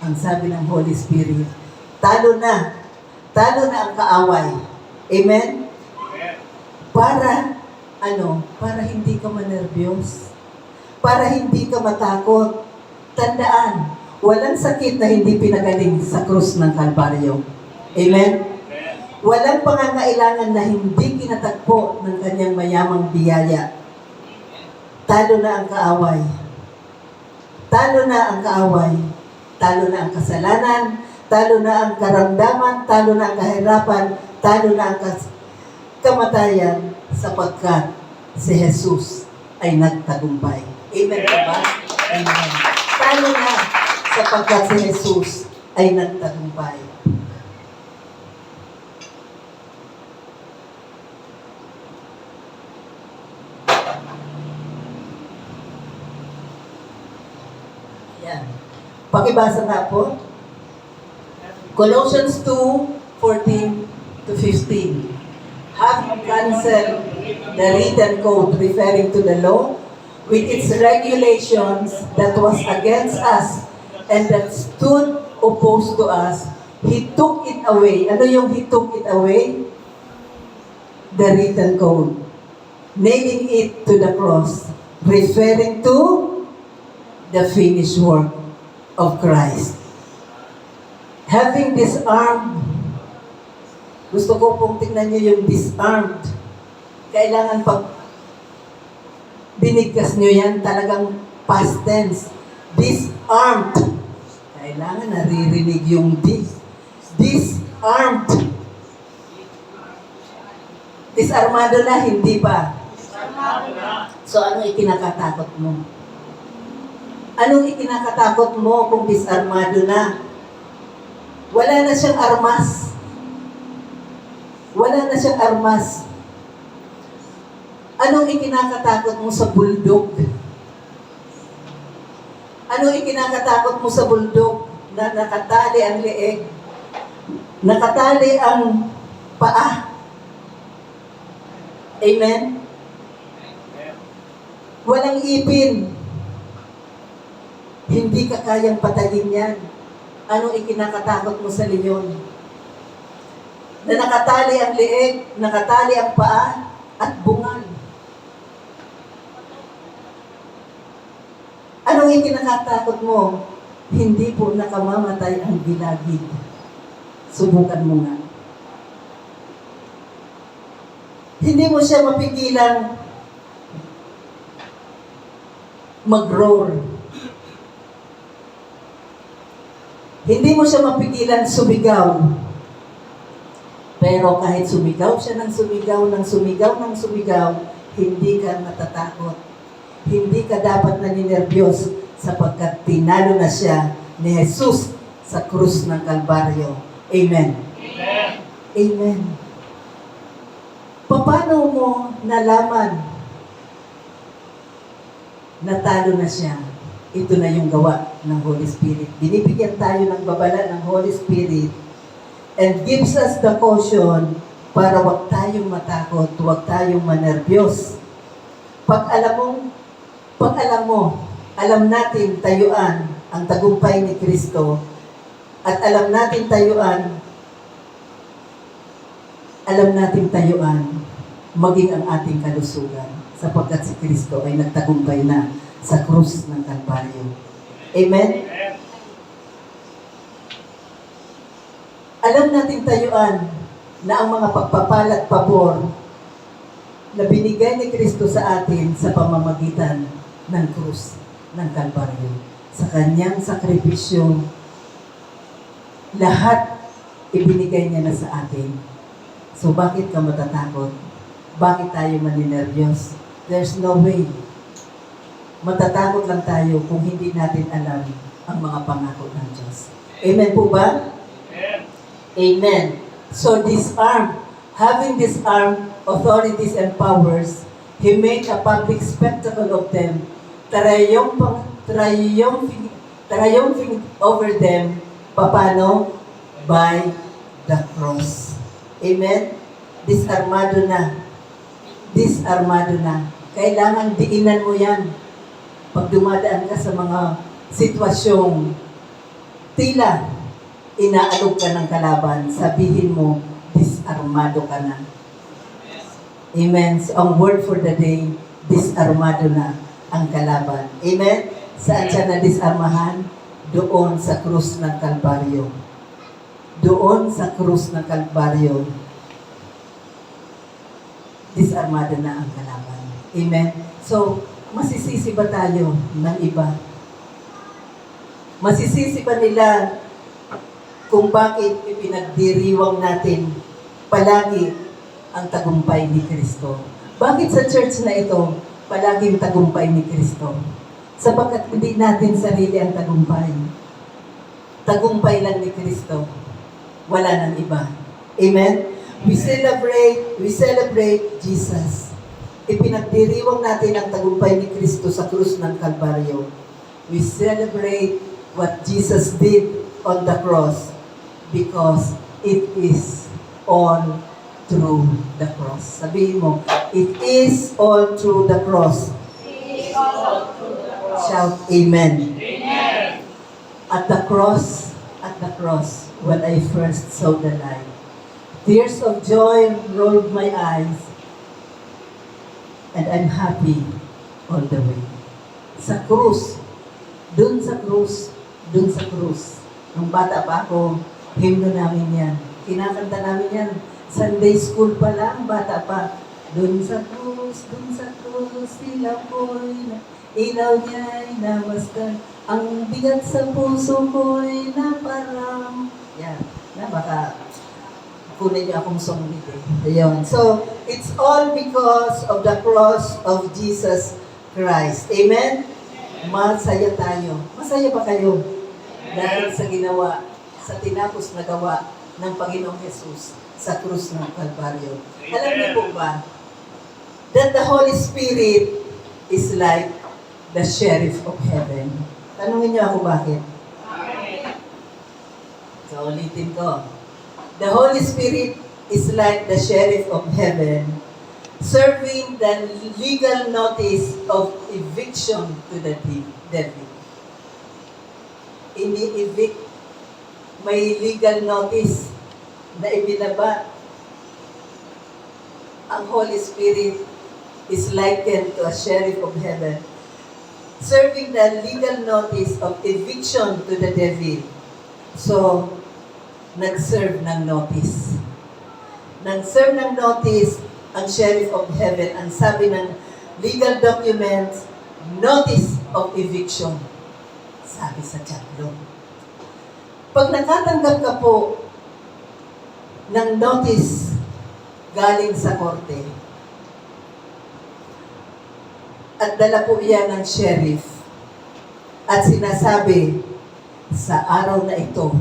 Ang sabi ng Holy Spirit, talo na. Talo na ang kaaway. Amen? Para hindi ka manervyos. Para hindi ka matakot. Tandaan, walang sakit na hindi pinagaling sa krus ng Kalbaryo. Amen? Walang pangangailangan na hindi kinatagpo ng kanyang mayamang biyaya. Talo na ang kaaway. Talo na ang kaaway. Talo na ang kasalanan. Talo na ang karamdaman. Talo na ang kahirapan. Talo na ang kamatayan sapagkat si Jesus ay nagtagumpay. Amen ba? Amen. Talo na sapagkat si Jesus ay nagtagumpay. Yan. Pakibasa nga po. Colossians 2:14 to 15. Have cancelled the written code referring to the law with its regulations that was against us and that stood opposed to us. He took it away. Ano yung he took it away? The written code. Nailing it to the cross, referring to the finished work of Christ. Having disarmed, gusto ko pong tingnan niyo yung disarmed. Kailangan pag binigkas niyo yan, talagang past tense. Disarmed. Kailangan naririnig yung this. Disarmed. Disarmado na, hindi pa. So, anong ikinakatakot mo? Anong ikinakatakot mo kung disarmado na? Wala na siyang armas. Wala na siyang armas. Anong ikinakatakot mo sa buldog? Anong ikinakatakot mo sa buldog na nakatali ang leeg? Nakatali ang paa? Amen? Walang ipin. Hindi ka kayang patayin yan. Anong ikinakatakot mo sa leyon? Na nakatali ang leeg, nakatali ang paa, at bungal. Anong ikinakatakot mo? Hindi po nakamamatay ang gilagid. Subukan mo nga. Hindi mo siya mapigilang mag-roar. Hindi mo siya mapigilan sumigaw. Pero kahit sumigaw siya ng sumigaw, hindi ka matatakot. Hindi ka dapat naninerbiyos sapagkat tinalo na siya ni Jesus sa krus ng Kalbaryo. Amen. Amen. Amen. Paano mo nalaman na talo na siya? Ito na yung gawa ng Holy Spirit. Binibigyan tayo ng babala ng Holy Spirit and gives us the caution para wag tayong matakot, wag tayong manerbiyos. Pag alam mo, alam natin tayuan ang tagumpay ni Kristo at alam natin tayuan maging ang ating kalusugan sapagkat si Kristo ay nagtagumpay na sa krus ng Kalbaryo. Amen? Alam natin tayuan na ang mga pagpapala at pabor na binigay ni Kristo sa atin sa pamamagitan ng krus ng Kalbaryo. Sa kanyang sakripisyo, lahat ibinigay niya na sa atin. So bakit ka matatakot? Bakit tayo maninerbiyos? There's no way. Matatakot lang tayo kung hindi natin alam ang mga pangako ng Diyos. Amen po ba? Amen. Amen. So having disarmed authorities and powers, He made a public spectacle of them, triumphing over them. Paano? By the cross. Amen? Disarmado na. Disarmado na. Kailangan diinan mo yan. Pag dumadaan ka sa mga sitwasyong tila inaalog ka ng kalaban, sabihin mo, disarmado ka na. Amen. So, ang word for the day, disarmado na ang kalaban. Amen. Saan siya na-disarmahan? Doon sa krus ng Kalbaryo. Doon sa krus ng Kalbaryo, disarmado na ang kalaban. Amen. So, masisisi ba tayo ng iba? Masisisi ba nila kung bakit ipinagdiriwang natin palagi ang tagumpay ni Kristo? Bakit sa church na ito, palaging tagumpay ni Kristo? Sapagkat hindi natin sarili ang tagumpay. tagumpay lang ni Kristo. Wala nang iba. Amen? We celebrate Jesus. Ipinagdiriwang natin ang tagumpay ni Kristo sa krus ng Kalbaryo. We celebrate what Jesus did on the cross because it is all through the cross. Sabihin mo, it is all through the cross. Shout, Amen. At the cross, when I first saw the light, tears of joy rolled my eyes, and I'm happy all the way. Sa krus, dun sa krus. Nung bata pa ako, hymno namin yan. Kinakanta namin yan. Sunday school pa lang, bata pa. Dun sa krus, ilaw ko'y ilaw niya'y namasdan. Ang bigat sa puso ko'y naparam. Yan. Na baka kunin niyo akong songlit eh. Ayun. So, it's all because of the cross of Jesus Christ. Amen? Masaya tayo. Masaya ba kayo? Dahil sa ginawa, sa tinapos na gawa ng Panginoong Jesus sa krus ng Kalbaryo. Alam niyo po ba that the Holy Spirit is like the sheriff of heaven? Tanungin niyo ako bakit? So, ulitin ko. The Holy Spirit is like the sheriff of heaven, serving the legal notice of eviction to the devil. Ini-evict, may legal notice na ibinaba. Ang Holy Spirit is likened to a sheriff of heaven, serving the legal notice of eviction to the devil. So, nag-serve ng notice. Nag-serve ng notice ang sheriff of heaven. Ang sabi ng legal documents, notice of eviction. Sabi sa Diablo. Pag nakatanggap ka po ng notice galing sa korte, at dala po iyan ng sheriff, at sinasabi, sa araw na ito,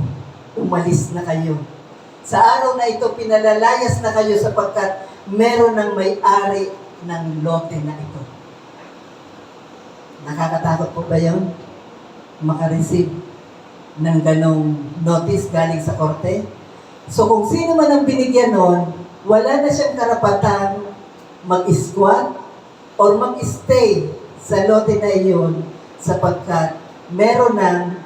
umalis na kayo. Sa araw na ito, pinalalayas na kayo sapagkat meron ng may-ari ng lote na ito. Nakakatakot po ba yun? Makareceive ng ganong notice galing sa korte? So kung sino man ang binigyan nun, wala na siyang karapatang mag-squat or mag-stay sa lote na iyon sapagkat meron ng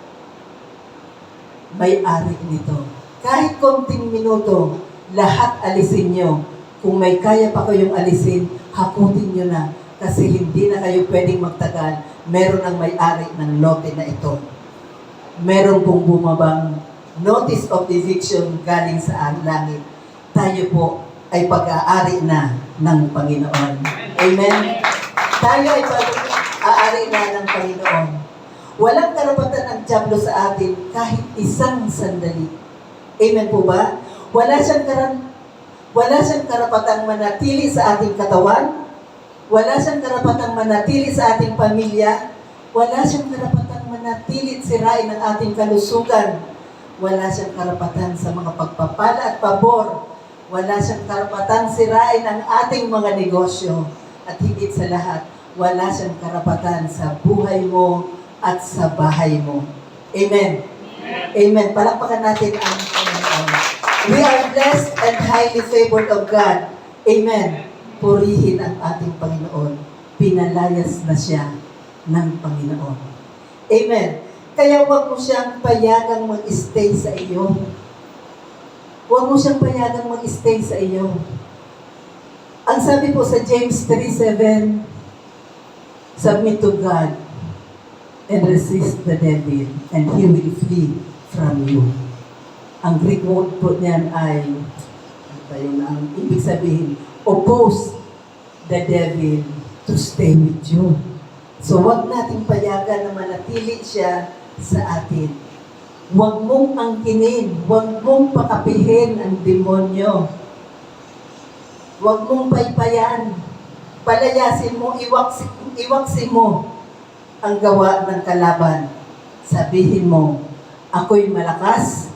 may-ari nito. Kahit konting minuto, lahat alisin nyo. Kung may kaya pa kayong alisin, hakutin nyo na. Kasi hindi na kayo pwedeng magtagal. Meron ng may-ari ng lote na ito. Meron pong bumabang notice of eviction galing sa langit. Tayo po ay pag-aari na ng Panginoon. Amen? Tayo ay pag-aari na ng Panginoon. Walang karapatan ang Diablo sa atin kahit isang sandali. Amen po ba? Wala siyang karapatang manatili sa ating katawan. Wala siyang karapatang manatili sa ating pamilya. Wala siyang karapatang manatili at sirain ang ating kalusugan. Wala siyang karapatan sa mga pagpapala at pabor. Wala siyang karapatang sirain ang ating mga negosyo. At higit sa lahat, wala siyang karapatan sa buhay mo at sa bahay mo. Amen. Amen. Palakpakan natin ang Panginoon. We are blessed and highly favored of God. Amen. Purihin ang ating Panginoon. Pinalayas na siya ng Panginoon. Amen. Kaya huwag mo siyang payagang mag-stay sa iyo. Huwag mo siyang payagang mag-stay sa iyo. Ang sabi po sa James 3:7, submit to God and resist the devil, and he will flee from you. Ang Greek word po niyan ay, ang ibig sabihin, oppose the devil to stay with you. So, huwag nating payagan na manatili siya sa atin. Huwag mong angkinin, huwag mong pakapihin ang demonyo. Huwag mong paypayan. Palayasin mo, iwaksi mo ang gawa ng kalaban. Sabihin mo, Ako'y malakas,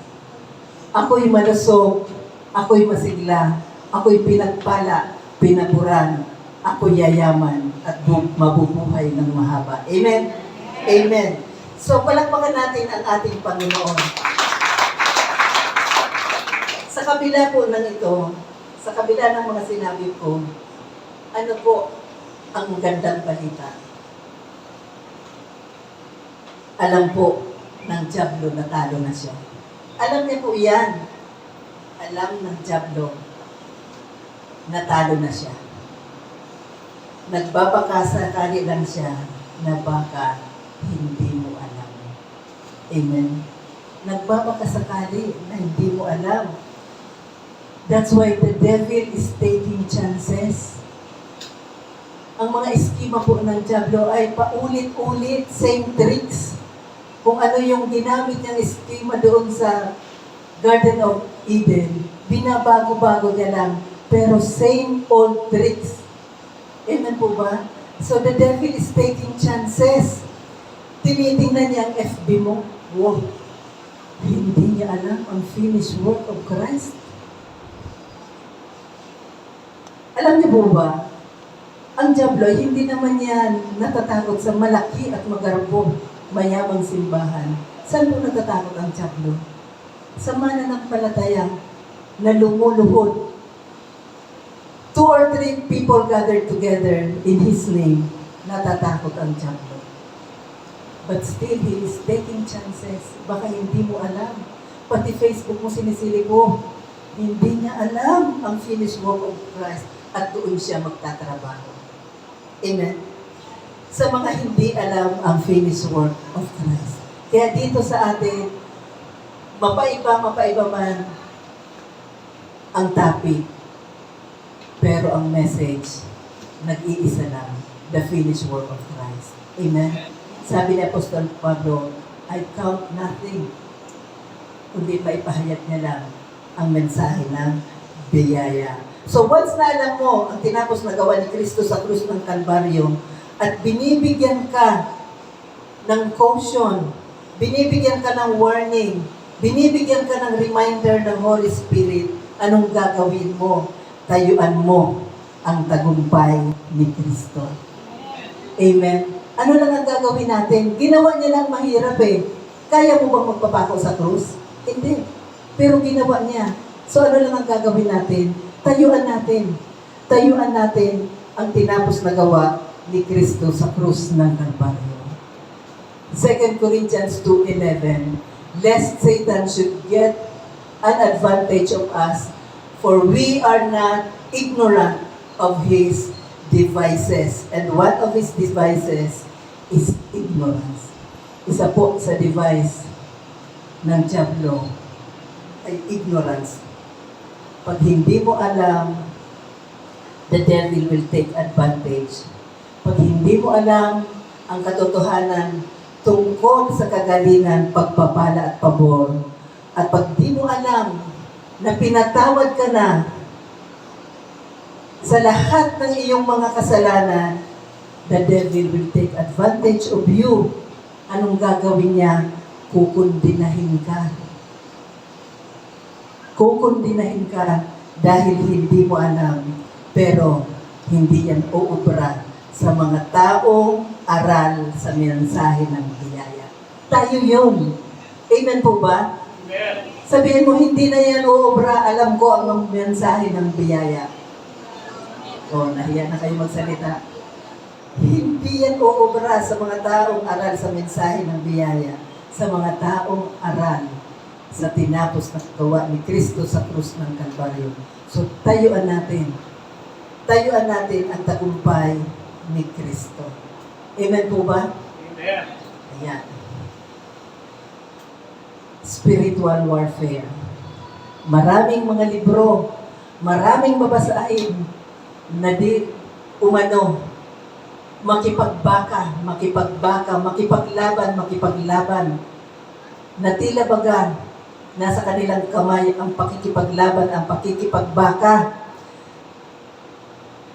ako'y malusog, ako'y masigla, ako'y pinagpala, pinaburan, ako'y yayaman at mabubuhay ng mahaba. Amen? Amen. So, palakpakan natin ang ating Panginoon. Sa kabila po ng ito, sa kabila ng mga sinabi ko, ano po ang gandang balita? Alam po ng Diablo na talo na siya. Alam niya po yan. Alam ng Diablo na talo na siya. Nagbabaka sakali lang siya na baka hindi mo alam. Amen? Nagbabaka sakali na hindi mo alam. That's why the devil is taking chances. Ang mga eskima po ng Diablo ay paulit-ulit, same tricks. Kung ano yung ginamit niyang eskima doon sa Garden of Eden, binabago-bago niya lang, pero same old tricks. Amen po ba? So the devil is taking chances. Tinitingnan niya ang FB mo. Wow! Hindi niya alam ang finished work of Christ. Alam niyo po ba, ang Diablo, hindi naman yan natatakot sa malaki at magarbo, mayamang simbahan. Saan po natatakot ang Diablo? Sa mananampalataya na lumuluhod. 2 or 3 people gathered together in His name, natatakot ang Diablo. But still, He is taking chances. Baka hindi mo alam. Pati Facebook mo sinisilip mo. Hindi niya alam ang finished work of Christ at doon siya magtatrabaho. Amen? Sa mga hindi alam ang finished work of Christ. Kaya dito sa atin, mapaiba man ang topic. Pero ang message, nag-iisa lang, the finished work of Christ. Amen? Sabi ni Apostol Pablo, I count nothing, kundi maipahayag niya lang ang mensahe ng biyaya. So once na alam mo ang tinapos na gawa ni Kristo sa krus ng Kalbaryo at binibigyan ka ng caution, binibigyan ka ng warning, binibigyan ka ng reminder ng Holy Spirit, anong gagawin mo? Tayuan mo ang tagumpay ni Kristo. Amen? Ano lang ang gagawin natin? Ginawa niya lang mahirap eh. Kaya mo bang magpapako sa krus? Hindi. Pero ginawa niya. So ano lang ang gagawin natin? Tayuan natin. Tayuan natin ang tinapos na gawa ni Kristo sa krus ng Kalbaryo. 2 Corinthians 2:11, lest Satan should get an advantage of us, for we are not ignorant of his devices. And one of his devices is ignorance. Isa po sa device ng Diablo ay ignorance. Pag hindi mo alam, the devil will take advantage. Pag hindi mo alam ang katotohanan tungkol sa kagalingan, pagpapala at pabor, at pag di mo alam na pinatawad ka na sa lahat ng iyong mga kasalanan, the devil will take advantage of you. Anong gagawin niya? Kukundinahin ka. Kukundinahin ka dahil hindi mo alam, pero hindi yan uubra sa mga taong aral sa mensahe ng biyaya. Tayo yun. Amen po ba? Amen. Sabihin mo, hindi na yan uubra, alam ko ang mensahe ng biyaya. O, nahiya na kayo magsalita. Hindi yan uubra sa mga taong aral sa mensahe ng biyaya, sa mga taong aral sa tinapos na gawa ni Kristo sa krus ng Kalbaryo. So, tayuan natin. Tayuan natin ang tagumpay ni Kristo. Amen po ba? Amen. Ayan. Spiritual warfare. Maraming mga libro, maraming babasahin na di umano, makipaglaban, na tila baga, nasa kanilang kamay ang pakikipaglaban, ang pakikipagbaka.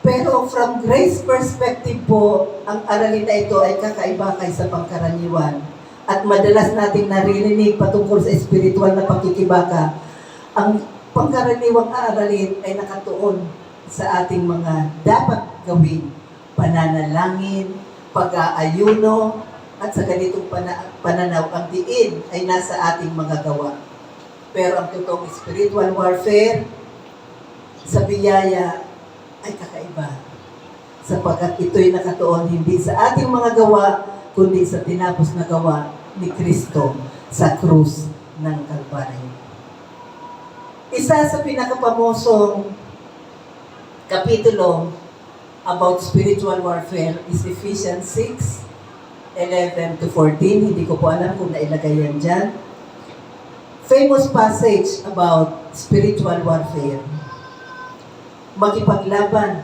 Pero from grace perspective po, ang aralin na ito ay kakaiba kaysa pangkaraniwan. at madalas nating naririnig patungkol sa espiritual na pakikibaka, ang pangkaraniwang aaralin ay nakatuon sa ating mga dapat gawin. Pananalangin, pag-aayuno, at sa ganitong pananaw, ang diin ay nasa ating mga gawa. Pero ang totoong spiritual warfare sa biyaya ay kakaiba. Sapagkat ito'y nakatuon hindi sa ating mga gawa, kundi sa tinapos na gawa ni Kristo sa krus ng Kalbaryo. Isa sa pinakapamosong kapitulo about spiritual warfare is Ephesians 6:11 to 14. Hindi ko po alam kung nailagay yan dyan. Famous passage about spiritual warfare. Makipaglaban.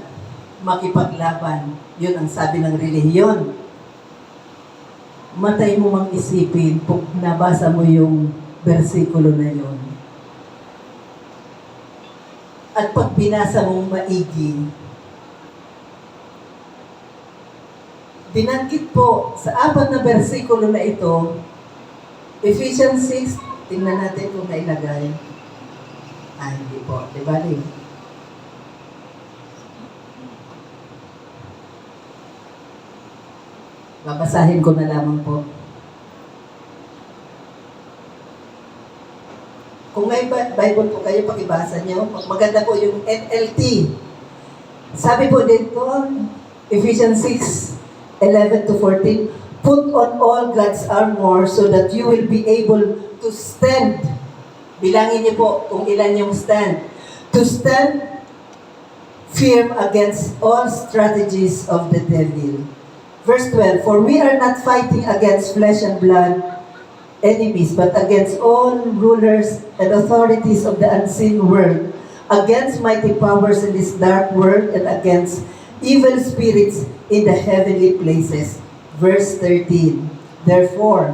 Makipaglaban. Yun ang sabi ng relihiyon. Matay mo mang isipin kung nabasa mo yung versikulo na yun. At pag binasa mong maigi, binanggit po sa 4 na versikulo na ito, Ephesians 6, tingnan natin kung nailagay. Hindi po. Diba rin? Babasahin ko na lamang po. Kung may Bible po kayo, pakibasa nyo. Maganda po yung NLT. Sabi po dito, Ephesians 6:11 to 14, put on all God's armor so that you will be able to stand. Bilangin niyo po kung ilan yung stand. To stand firm against all strategies of the devil. Verse 12, for we are not fighting against flesh and blood enemies, but against all rulers and authorities of the unseen world, against mighty powers in this dark world, and against evil spirits in the heavenly places. Verse 13, therefore,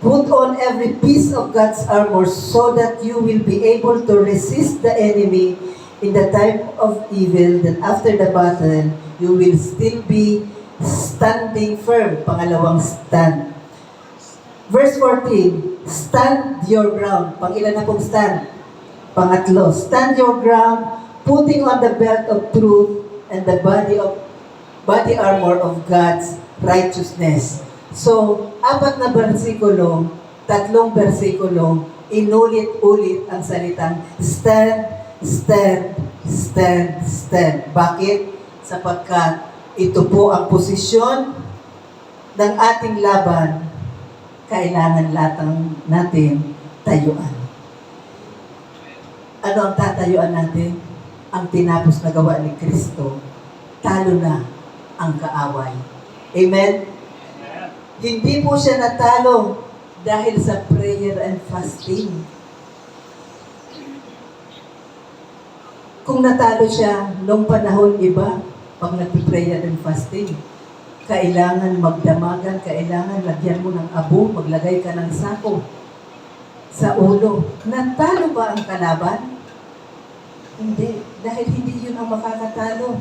put on every piece of God's armor so that you will be able to resist the enemy in the time of evil, that after the battle, you will still be standing firm. Pangalawang stand. Verse 14, stand your ground. Pangilan na pong stand? Pangatlo, stand your ground, putting on the belt of truth and the body armor of God's righteousness. So, 4 na versikulo, 3 versikulo, inulit-ulit ang salitang stand, stand, stand, stand. Bakit? Sapagkat ito po ang posisyon ng ating laban, kailangan latang natin tayuan. Ano ang tatayuan natin? Ang tinapos na gawa ni Kristo. Talo na ang kaaway. Amen? Hindi po siya natalo dahil sa prayer and fasting. Kung natalo siya nung panahon iba, pag nagpiprayer and fasting, kailangan magdamagan, kailangan lagyan mo ng abo, maglagay ka ng sako sa ulo. Natalo ba ang kalaban? Hindi. Dahil hindi yun ang makakatalo.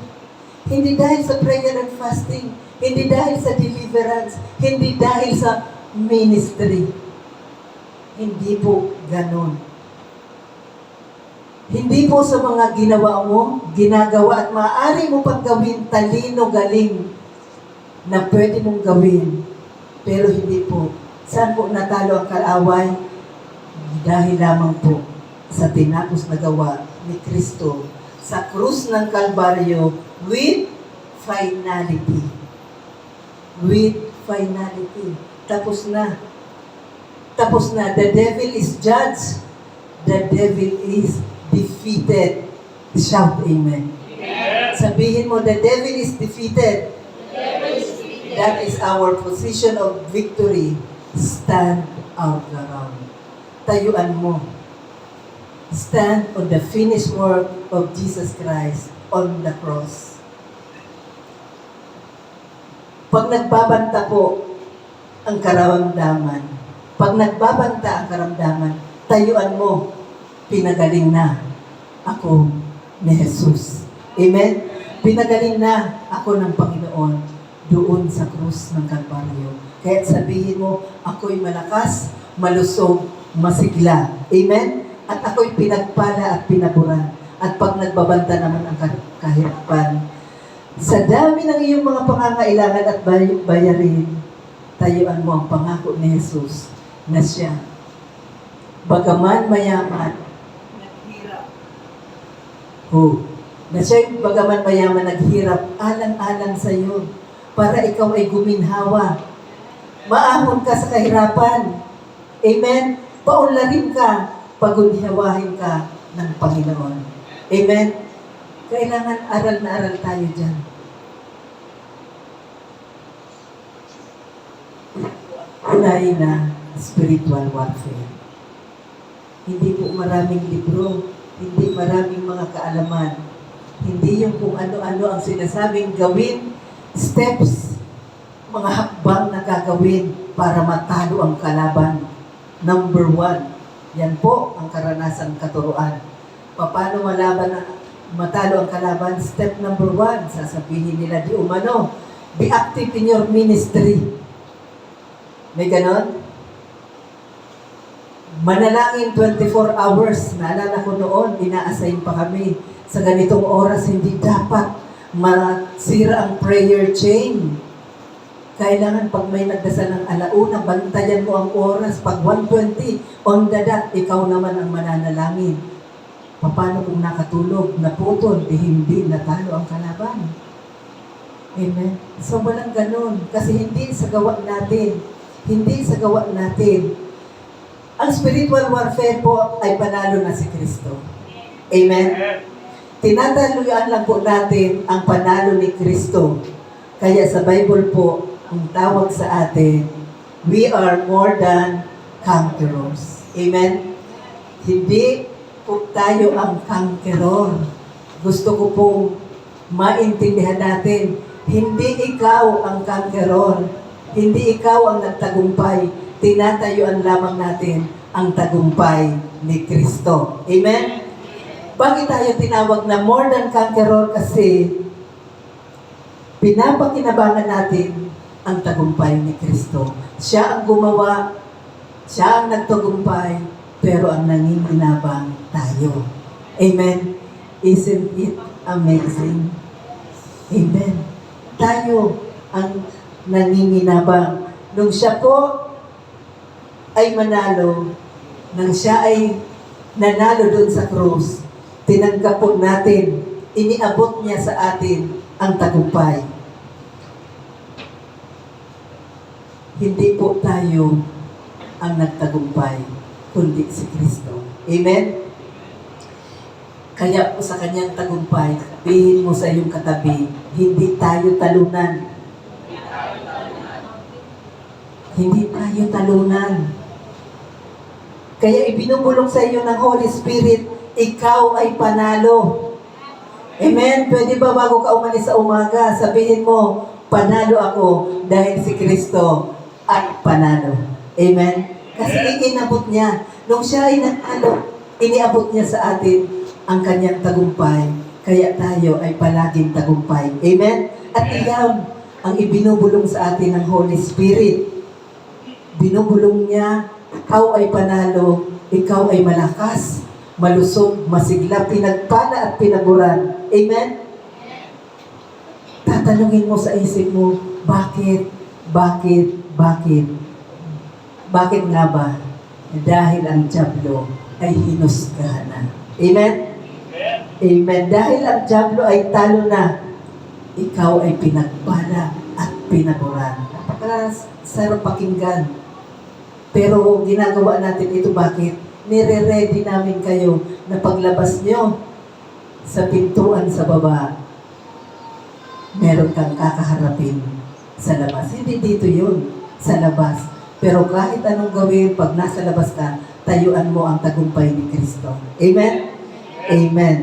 Hindi dahil sa prayer and fasting, hindi dahil sa deliverance, hindi dahil sa ministry. Hindi po ganon. Hindi po sa mga ginawa mo, ginagawa at maaari mo pang gawin, talino, galing, na pwede mong gawin. Pero hindi po. Saan po natalo ang kaaway? Dahil lamang po sa tinapos na gawa ni Kristo sa krus ng Kalbaryo with finality. With finality. Tapos na. Tapos na. The devil is judged. The devil is defeated. Shout amen. Amen. Sabihin mo, the devil is defeated. That is our position of victory. Stand our ground. Tayuan mo. Stand on the finished work of Jesus Christ on the cross. Pag nagbabanta po ang karamdaman, pag nagbabanta ang karamdaman, tayuan mo, pinagaling na ako ni Jesus. Amen? Pinagaling na ako ng Panginoon doon sa krus ng Kalbaryo. Kaya sabihin mo, ako'y malakas, malusog, masigla. Amen? At ako'y pinagpala at pinaburan. At pag nagbabanta naman ang kahirapan, sa dami ng iyong mga pangangailangan at bayarin, tayuan mo ang pangako ni Jesus na siya, bagaman mayaman, naghirap. Na siya, bagaman mayaman, naghirap, alang-alang sa iyo, para ikaw ay guminhawa. Maahon ka sa kahirapan. Amen? Paunlarin ka, pagunhawahin ka ng Panginoon. Amen? Kailangan aral na aral tayo dyan. Unahin na spiritual warfare. Hindi po maraming libro, hindi maraming mga kaalaman, hindi yung kung ano-ano ang sinasabing gawin, steps, mga hakbang na gagawin para matalo ang kalaban. Number 1, yan po ang karanasang katuruan. Paano matalo ang kalaban? Step number 1, sasabihin nila di umano, be active in your ministry. May ganon? Manalangin 24 hours. Naalala ko noon, ina-assign pa kami. Sa ganitong oras, hindi dapat masira ang prayer chain. Kailangan pag may nagdasal ng alauna, bantayan mo ang oras. Pag 1:20, on the dot, ikaw naman ang mananalangin. Paano kung nakatulog, naputol, hindi natalo ang kalaban? Amen? So walang ganun. Kasi hindi sa gawa natin. Hindi sa gawa natin. Ang spiritual warfare po ay panalo na si Kristo. Amen? Tinataluan lang po natin ang panalo ni Kristo. Kaya sa Bible po, ang tawag sa atin, we are more than conquerors. Amen? Hindi po tayo ang conqueror. Gusto ko pong maintindihan natin, hindi ikaw ang conqueror. Hindi ikaw ang nagtagumpay. Tinatayuan lamang natin ang tagumpay ni Kristo. Amen? Bakit tayo tinawag na more than conqueror? Kasi pinapakinabangan natin ang tagumpay ni Kristo. Siya ang gumawa, siya ang nagtagumpay, pero ang nanginginabang tayo. Amen? Isn't it amazing? Amen? Tayo ang nanginginabang. Nung siya po ay manalo, nang siya ay nanalo doon sa krus, tinanggap po natin, iniabot niya sa atin ang tagumpay. Hindi po tayo ang nagtagumpay, kundi si Kristo. Amen? Kaya po sa kanyang tagumpay, sabihin mo sa iyong katabi, hindi tayo talunan. Hindi tayo talunan. Kaya ibinubulong sa iyo ng Holy Spirit, ikaw ay panalo. Amen? Pwede ba bago ka umalis sa umaga, sabihin mo, panalo ako dahil si Kristo ay panalo. Amen? Kasi inabot niya. Nung siya ay nanalo, iniabot niya sa atin ang kanyang tagumpay. Kaya tayo ay palaging tagumpay. Amen? At iyan ang ibinubulong sa atin ng Holy Spirit. Binubulong niya, ikaw ay panalo, ikaw ay malakas, malusog, masigla, pinagpala at pinaburan. Amen? Tatanungin mo sa isip mo, bakit? Bakit? Bakit? Bakit nga ba? Dahil ang dyablo ay hinusgahan na. Amen? Amen. Dahil ang dyablo ay talo na, ikaw ay pinagpala at pinaburan. Napakasarap pakinggan. Pero ginagawa natin ito, bakit? Nire-ready namin kayo na paglabas nyo sa pintuan sa baba, meron kang kakaharapin sa labas. Hindi dito yun, sa labas. Pero kahit anong gawin, pag nasa labas ka, tayuan mo ang tagumpay ni Kristo. Amen? Amen.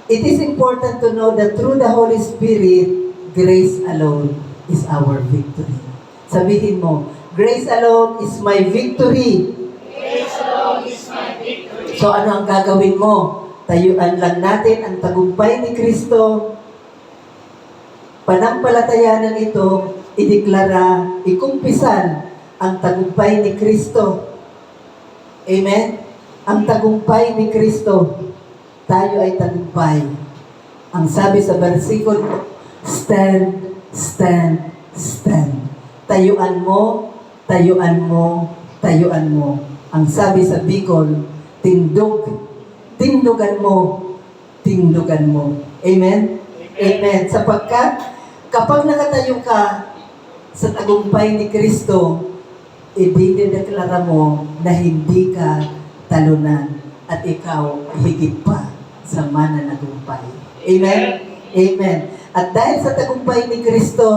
It is important to know that through the Holy Spirit, grace alone is our victory. Sabihin mo, grace alone is my victory. Grace alone is my victory. So ano ang gagawin mo? Tayuan lang natin ang tagumpay ni Kristo Panampalatayanan ito, ideklara, ikumpisan ang tagumpay ni Kristo. Amen? Ang tagumpay ni Kristo. Tayo ay tagumpay. Ang sabi sa versikulo, stand, stand, stand. Tayuan mo, tayuan mo, tayuan mo. Ang sabi sa Bicol, tindog, tindugan mo, tindugan mo. Amen? Amen. Sapagkat kapag nakatayo ka sa tagumpay ni Kristo, idinideklara mo na hindi ka talunan at ikaw higit pa sa mananagumpay. Amen? Amen. At dahil sa tagumpay ni Kristo,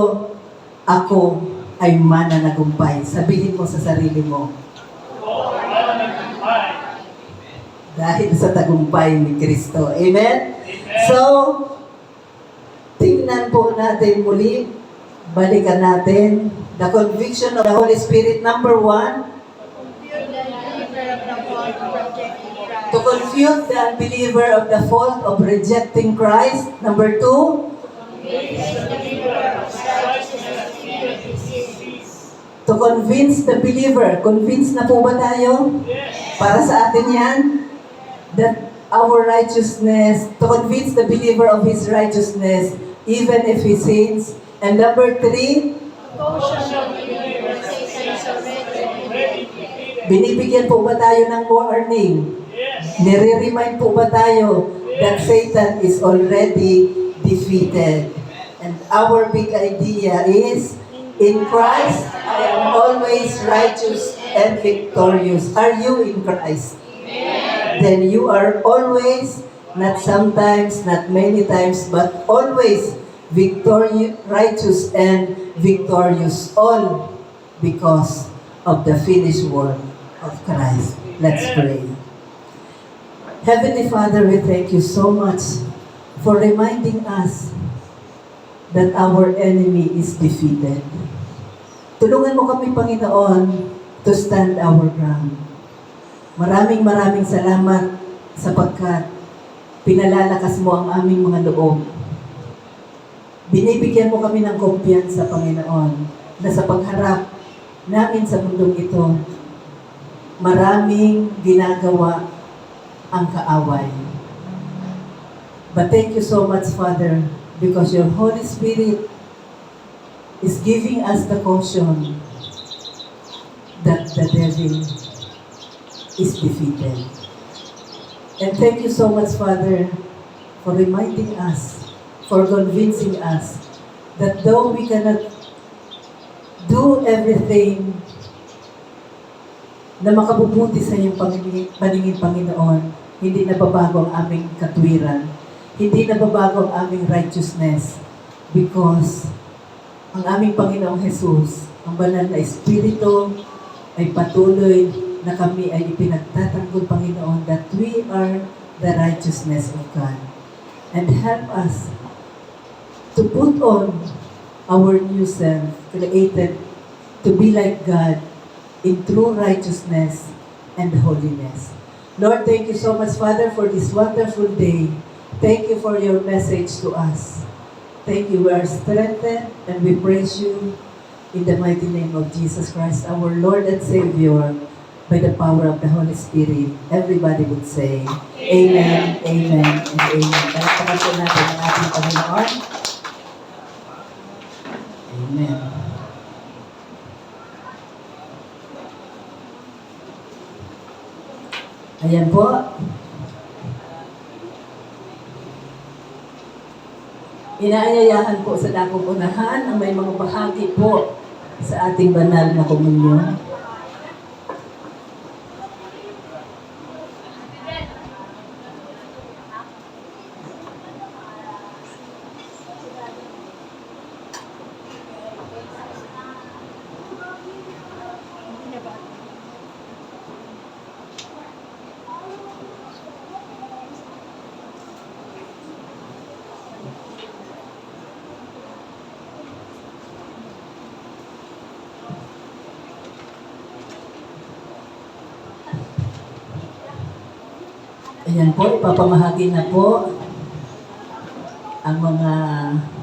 ako ay mananagumpay. Sabihin mo sa sarili mo, dahil sa tagumpay ni Kristo. Amen? So, tingnan po natin muli, balikan natin, the conviction of the Holy Spirit, number 1, to confute the unbeliever of the fault of rejecting Christ. Number 2, to convince the believer. Convince na po ba tayo? Para sa atin yan, that our righteousness, to convince the believer of his righteousness, even if he sins. And number 3, binibigyan po ba tayo ng warning? Nire-remind po ba tayo that Satan is already defeated? And our big idea is, in Christ, I am always righteous and victorious. Are you in Christ? Then you are always, not sometimes, not many times, but always victorious, righteous and victorious, all because of the finished work of Christ. Let's pray. Heavenly Father, we thank you so much for reminding us that our enemy is defeated. Tulungan mo kami, Panginoon, to stand our ground. Maraming salamat sapagkat pinalalakas mo ang aming mga loob. Binibigyan mo kami ng kumpiyansa, Panginoon, na sa pagharap namin sa mundong ito, maraming ginagawa ang kaaway. But thank you so much, Father, because your Holy Spirit is giving us the caution that the devil is defeated. And thank you so much, Father, for reminding us, for convincing us that though we cannot do everything na makabubuti sa iyong paningin, Panginoon, hindi nababago ang aming katwiran, hindi nababago ang aming righteousness, because ang aming Panginoong Jesus, ang banal na Espiritu, ay patuloy na kami ay ipinagtatanggol, Panginoon, that we are the righteousness of God. And help us to put on our new self, created to be like God in true righteousness and holiness. Lord, thank you so much, Father, for this wonderful day. Thank you for your message to us. Thank you. We are strengthened and we praise you in the mighty name of Jesus Christ, our Lord and Savior, by the power of the Holy Spirit. Everybody would say, Amen, Amen, and Amen. Palakpakan po natin ang ating Panginoon. Amen. Ayan po. Inaanyayahan po sa dakong unahan ang may mga bahagi po sa ating banal na komunyon. Ayan po, ipapamahagi na po. ang mga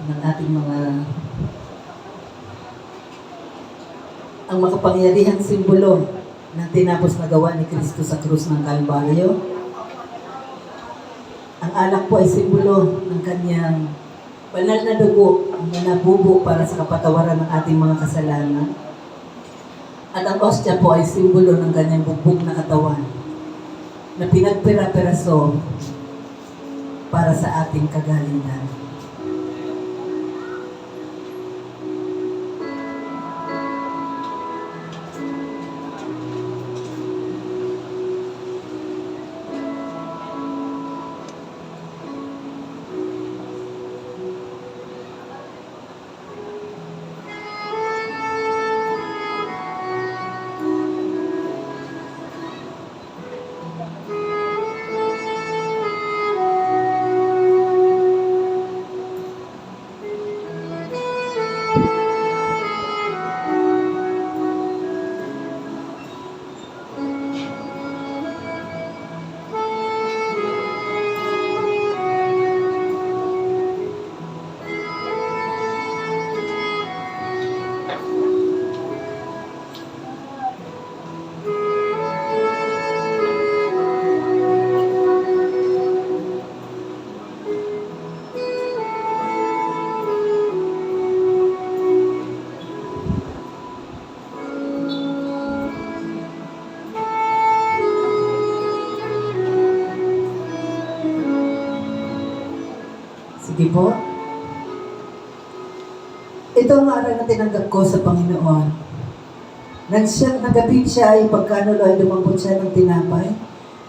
ng ating mga ang makapangyarihang simbolo ng tinapos na gawa ni Kristo sa krus ng Kalbaryo. Ang alak po ay simbolo ng kanyang banal na dugo na nabubo para sa kapatawaran ng ating mga kasalanan. At ang ostya po ay simbolo ng kanyang bugbog na katawan na pinagpira-piraso para sa ating kagalingan. Sige po. Ito ang aral na tinanggap ko sa Panginoon. Nagabing siya ay pagkanulo ay lumambot siya ng tinapay.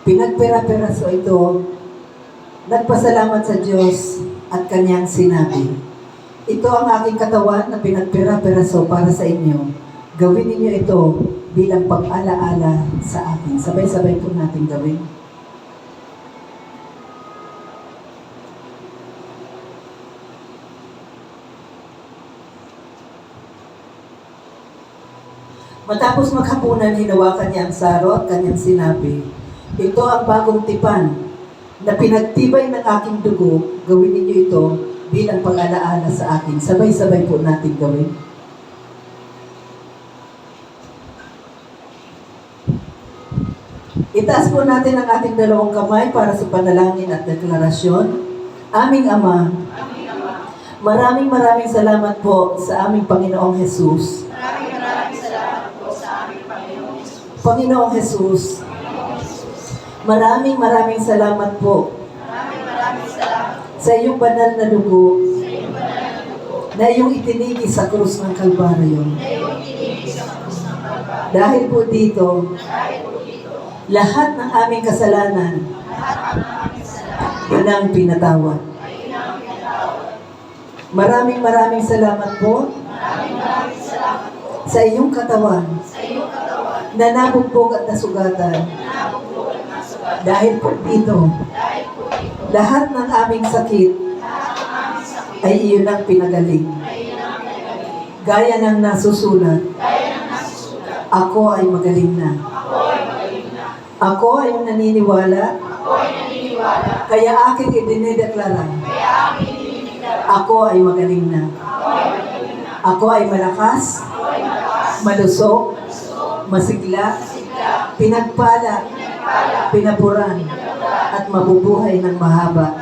Pinagpera-peraso ito. Nagpasalamat sa Diyos at kanyang sinabi, ito ang aking katawan na pinagpera-peraso para sa inyo. Gawin ninyo ito bilang pag-alaala sa akin. Sabay-sabay po natin gawin. Matapos maghapunan, hinawakan niya ang saro at kanyang sinabi, ito ang bagong tipan na pinagtibay ng aking dugo, gawin ninyo ito bilang pag-alaala sa akin. Sabay-sabay po natin gawin. Itaas po natin ang ating dalawang kamay para sa panalangin at deklarasyon. Aming Ama, maraming salamat po sa aming Panginoong Jesus. Panginoong Jesus, maraming salamat po sa iyong banal na dugo na iyong itinigi sa krus ng Kalbaryo. Dahil po dito, lahat ng aming kasalanan yun ang pinatawad. Maraming salamat po sa iyong katawan na nabugbog at nasugatan. Dahil po dito, lahat ng aming sakit ay iyon ang pinagaling. Gaya ng nasusulat, ako ay magaling na. Ako ay naniniwala, kaya aking idinideklara, ako ay magaling na. Ako ay malakas, malusog, masigla, pinagpala, pinapuran, at mabubuhay ng mahaba.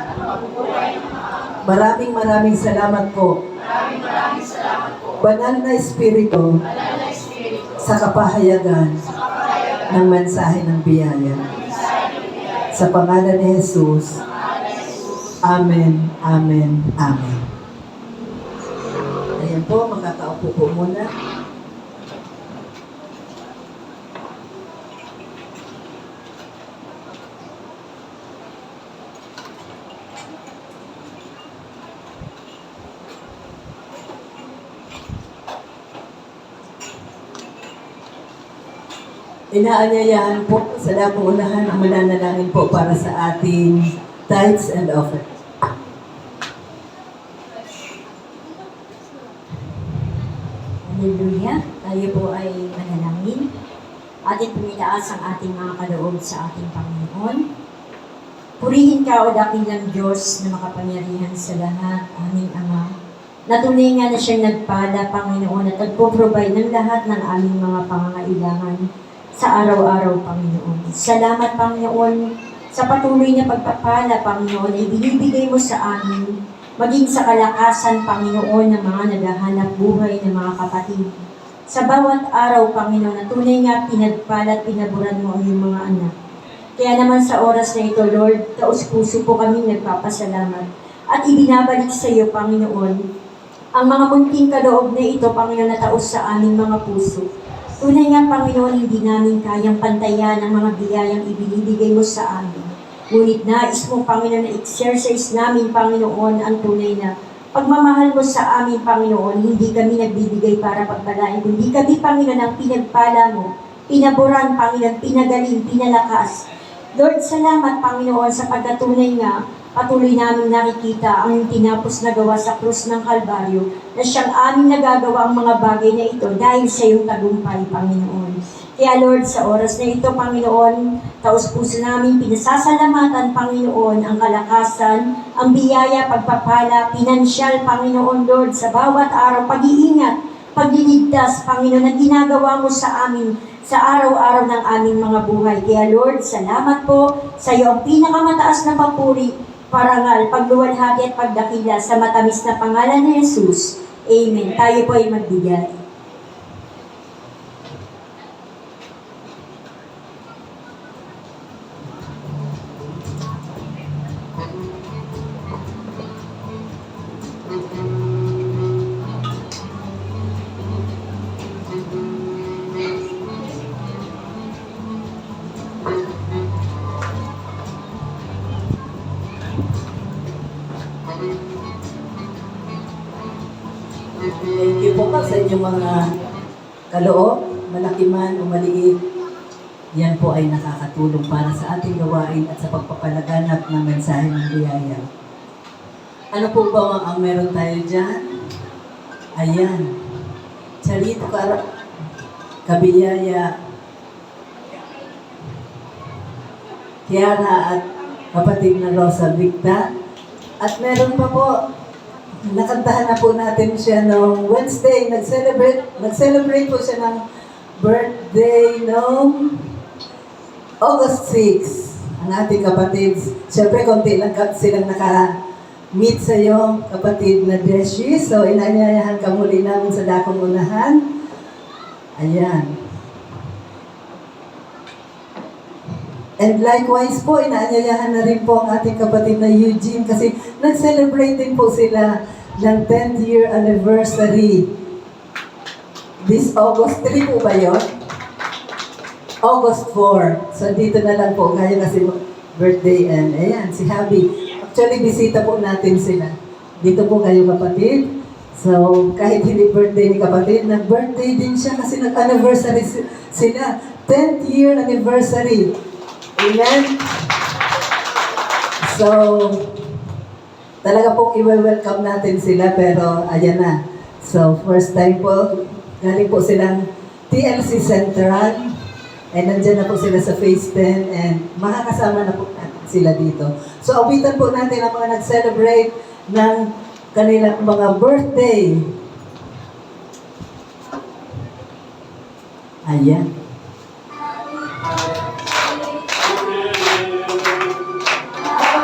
Maraming salamat po. Banal na Espiritu sa kapahayagan ng mensahe ng biyaya. Sa pangalan ni Jesus. Amen, amen, amen. Ayan po, makakaupo po muna. Inaanyayahan po sa labong unahan ang mananalangin po para sa ating tithes and offering. Hallelujah! Tayo po ay manalangin. Atin pumitaas ang ating mga kaloob sa ating Panginoon. Purihin ka, o dakilang Diyos na makapangyarihan sa lahat, aming Ama. Natunay nga na siyang nagpala, Panginoon, at nagpo-provide ng lahat ng aming mga pangangailangan sa araw-araw, Panginoon. Salamat, Panginoon, sa patuloy na pagpapala, Panginoon, ay binibigay mo sa amin, maging sa kalakasan, Panginoon, ng mga naghahanap buhay ng mga kapatid. Sa bawat araw, Panginoon, na tunay nga pinagpala at pinaburan mo ang iyong mga anak. Kaya naman sa oras na ito, Lord, taos-puso po kami nagpapasalamat at ibinabalik sa iyo, Panginoon, ang mga munting kaloob na ito, Panginoon, na taos sa aming mga puso. Tunay nga, Panginoon, hindi namin kayang pantayan ang mga biyayang ibinibigay mo sa amin. Ngunit nais mo, Panginoon, na exercise namin, Panginoon, ang tunay na pagmamahal mo sa amin, Panginoon. Hindi kami nagbibigay para pagpalain, kundi kami, Panginoon, ang pinagpala mo, pinaburan, Panginoon, pinagaling, pinalakas. Lord, salamat, Panginoon, sa pagkatunay nga, patuloy namin nakikita ang tinapos na gawa sa krus ng Kalbaryo, na siyang aming nagagawa ang mga bagay na ito dahil sa iyong tagumpay, Panginoon. Kaya Lord, sa oras na ito, Panginoon, taos-puso namin pinasasalamatan, Panginoon, ang kalakasan, ang biyaya, pagpapala, pinansyal, Panginoon, Lord, sa bawat araw, pag-iingat, pagliligtas, Panginoon, na ginagawa mo sa amin sa araw-araw ng aming mga buhay. Kaya Lord, salamat po sa iyo ang pinakamataas na papuri, parangal, pagluwalhati at pagdakila sa matamis na pangalan ni Jesus. Amen. Tayo po ay magbigay. Thank you po sa inyong mga kaloob, malaki man o maliit. Yan po ay nakakatulong para sa ating gawain at sa pagpapalaganap ng mensahe ng biyaya. Ano po ba ang meron tayo dyan? Ayan. Charito Kabiyaya, Kiara at kapatid na Rosa Victa. At meron pa po, nakantahan na po natin siya noong Wednesday. Nag-celebrate po siya ng birthday noong August 6. Ang ating kapatid. Siyempre, konti lang silang naka-meet sa iyo, kapatid na Deshi. So, inanyayahan ka muli namin sa dakong unahan. Ayan. And likewise po, inaanyayahan na rin po ang ating kapatid na Eugene kasi nag-celebrate din po sila ng 10th year anniversary. This August 3 po ba yun? August 4. So dito na lang po, kaya kasi birthday and ayan, si Habi. Actually, bisita po natin sila. Dito po kayo kapatid. So kahit hindi birthday ni kapatid, nag-birthday din siya kasi nag-anniversary sila. 10th year anniversary. Amen? So, talaga pong i-welcome natin sila, pero ayan na. So, first time po, galing po silang TLC Central, and nandyan na po sila sa Phase 10, and makakasama na po sila dito. So, awitan po natin ang mga nag-celebrate ng kanilang mga birthday. Ayan.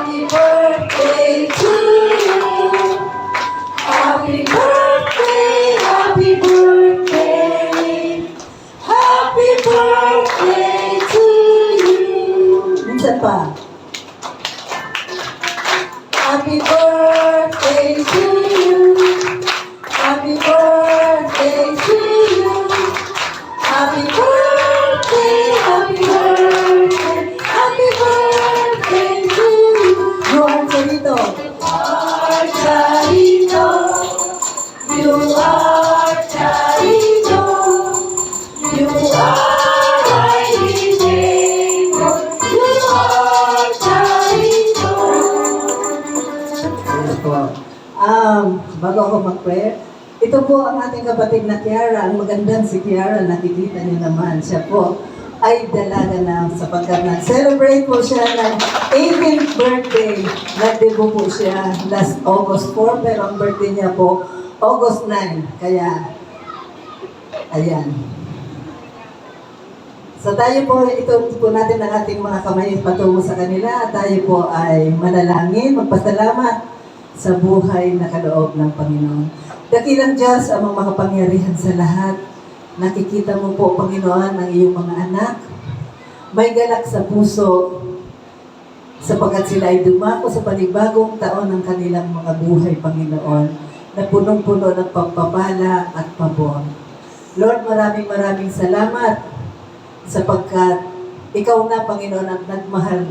Happy birthday to you. Happy birthday, happy birthday. Happy birthday to you. Minsan pa. Happy birthday to you. Happy birthday to you. Happy birthday, happy birthday. Happy birthday to you. You are Charito. Charito. You are Charito. You are my neighbor. You are Charito. Yes po. Bago ako mag-prayer, ito po ang ating kapatid na Kiara. Ang magandang si Kiara, nakikita niyo naman. Siya po ay dalaga na sapagkat nag-celebrate po siya ng 18th birthday. Nag-debut po siya last August 4, pero ang birthday niya po August 9. Kaya, ayan. So tayo po, ito po natin ang ating mga kamay patungo sa kanila. Tayo po ay manalangin, magpasalamat sa buhay na kaloob ng Panginoon. Dakilang Diyos, amang makapangyarihan sa lahat. Nakikita mo po, Panginoon, ang iyong mga anak. May galak sa puso sapagkat sila ay dumako sa panibagong taon ng kanilang mga buhay, Panginoon, na punong-puno ng pagpapala at pabor. Lord, maraming salamat sapagkat ikaw na, Panginoon, ang nagmahal,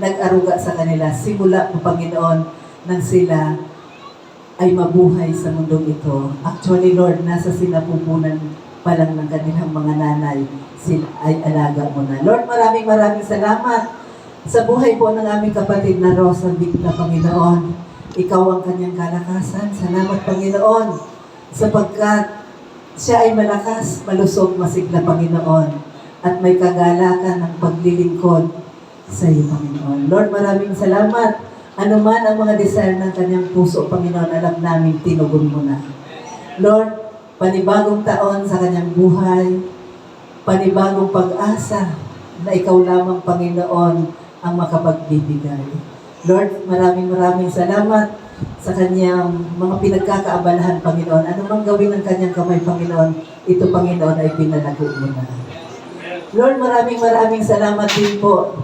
nag-aruga sa kanila. Simula po, Panginoon, nang sila ay mabuhay sa mundong ito. Actually, Lord, nasa sinapupunan pa lang ng kanilang mga nanay, sila ay alaga mo na. Lord, maraming salamat sa buhay po ng aming kapatid na Rosa Victa, Panginoon. Ikaw ang kanyang kalakasan. Salamat, Panginoon, sapagkat siya ay malakas, malusog, masigla, Panginoon, at may kagalakan ng paglilingkod sa iyo, Panginoon. Lord, maraming salamat. Ano man ang mga desire ng kanyang puso, Panginoon, alam namin tinugon mo na. Lord, panibagong taon sa kanyang buhay, panibagong pag-asa na ikaw lamang, Panginoon, ang makapagbibigay. Lord, maraming salamat sa kanyang mga pinagkakaabalahan, Panginoon. Ano mang gawin ng kanyang kamay, Panginoon, ito, Panginoon, ay pinalago mo na. Lord, maraming salamat din po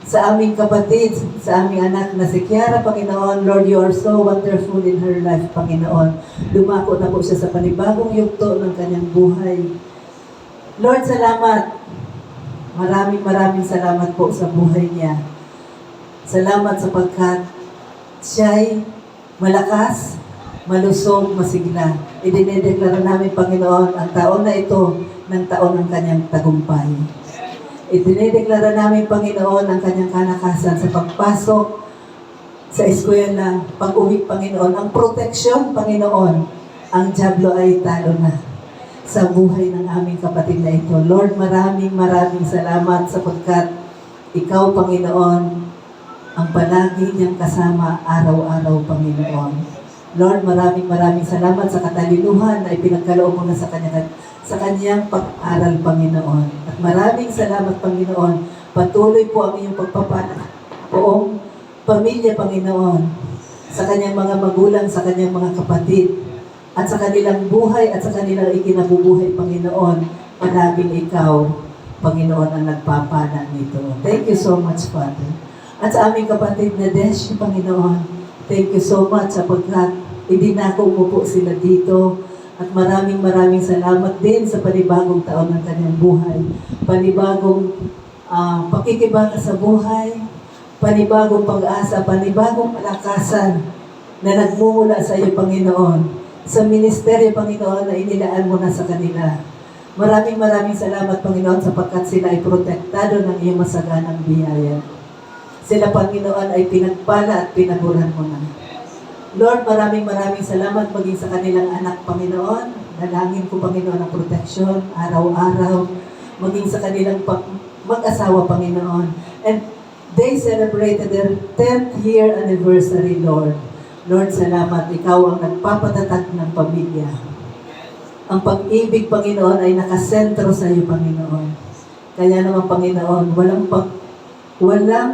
sa aming kapatid, sa aming anak na si Kiara, Panginoon. Lord, you are so wonderful in her life, Panginoon. Lumako na po siya sa panibagong yugto ng kanyang buhay. Lord, salamat. Maraming salamat po sa buhay niya. Salamat sapagkat siya'y malakas, malusog, masigla. Idinedeklara namin, Panginoon, ang taon na ito ng taon ng kanyang tagumpay. Idinedeklara namin, Panginoon, ang kanyang kalakasan sa pagpasok sa eskwela, pag-uwi, Panginoon, ang proteksyon, Panginoon, ang diablo ay talo na sa buhay ng aming kapatid na ito. Lord, maraming salamat sapagkat ikaw, Panginoon, ang palagi niyang kasama araw-araw, Panginoon. Lord, maraming salamat sa katalinuhan na ipinagkaloob mo na sa kanyang pag-aral, Panginoon. At maraming salamat, Panginoon. Patuloy po ang iyong pagpapala buong pamilya, Panginoon, sa kanyang mga magulang, sa kanyang mga kapatid, at sa kanilang buhay at sa kanilang ikinabubuhay, Panginoon. Palaging ikaw, Panginoon, ang nagpapala nito. Thank you so much, Father. At sa aming kapatid na Deshi, Panginoon, thank you so much sapagkat idinako mo po sila dito. At maraming salamat din sa panibagong taon ng kanyang buhay. Panibagong pakikibaka sa buhay, panibagong pag-asa, panibagong palakasan na nagmumula sa iyo, Panginoon. Sa ministeryo, Panginoon, na inilaan mo na sa kanila. Maraming salamat, Panginoon, sapagkat sila ay protektado ng iyong masaganang biyaya. Sila, Panginoon, ay pinagpala at pinaguran mo na. Lord, maraming salamat maging sa kanilang anak, Panginoon. Dalangin ko, Panginoon, ang proteksyon araw-araw, maging sa kanilang mag-asawa, Panginoon. And they celebrated their 10th year anniversary, Lord. Lord, salamat. Ikaw ang nagpapatatag ng pamilya. Ang pag-ibig, Panginoon, ay nakasentro sa iyo, Panginoon. Kaya naman, Panginoon, walang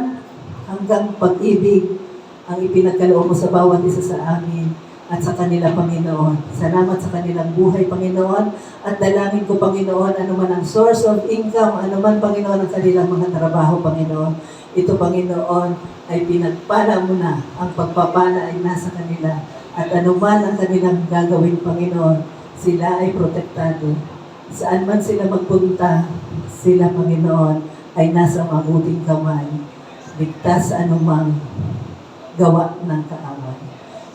hanggang pag-ibig ang ipinagkaloob mo sa bawat isa sa amin at sa kanila, Panginoon. Salamat sa kanilang buhay, Panginoon. At dalangin ko, Panginoon, anuman ang source of income, anuman, Panginoon, ang kanilang mga trabaho, Panginoon. Ito, Panginoon, ay pinagpala mo na. Ang pagpapala ay nasa kanila. At anuman ang kanilang gagawin, Panginoon, sila ay protektado. Saan man sila magpunta, sila, Panginoon, ay nasa mabuting kamay. Ligtas sa anumang gawa ng kaaway.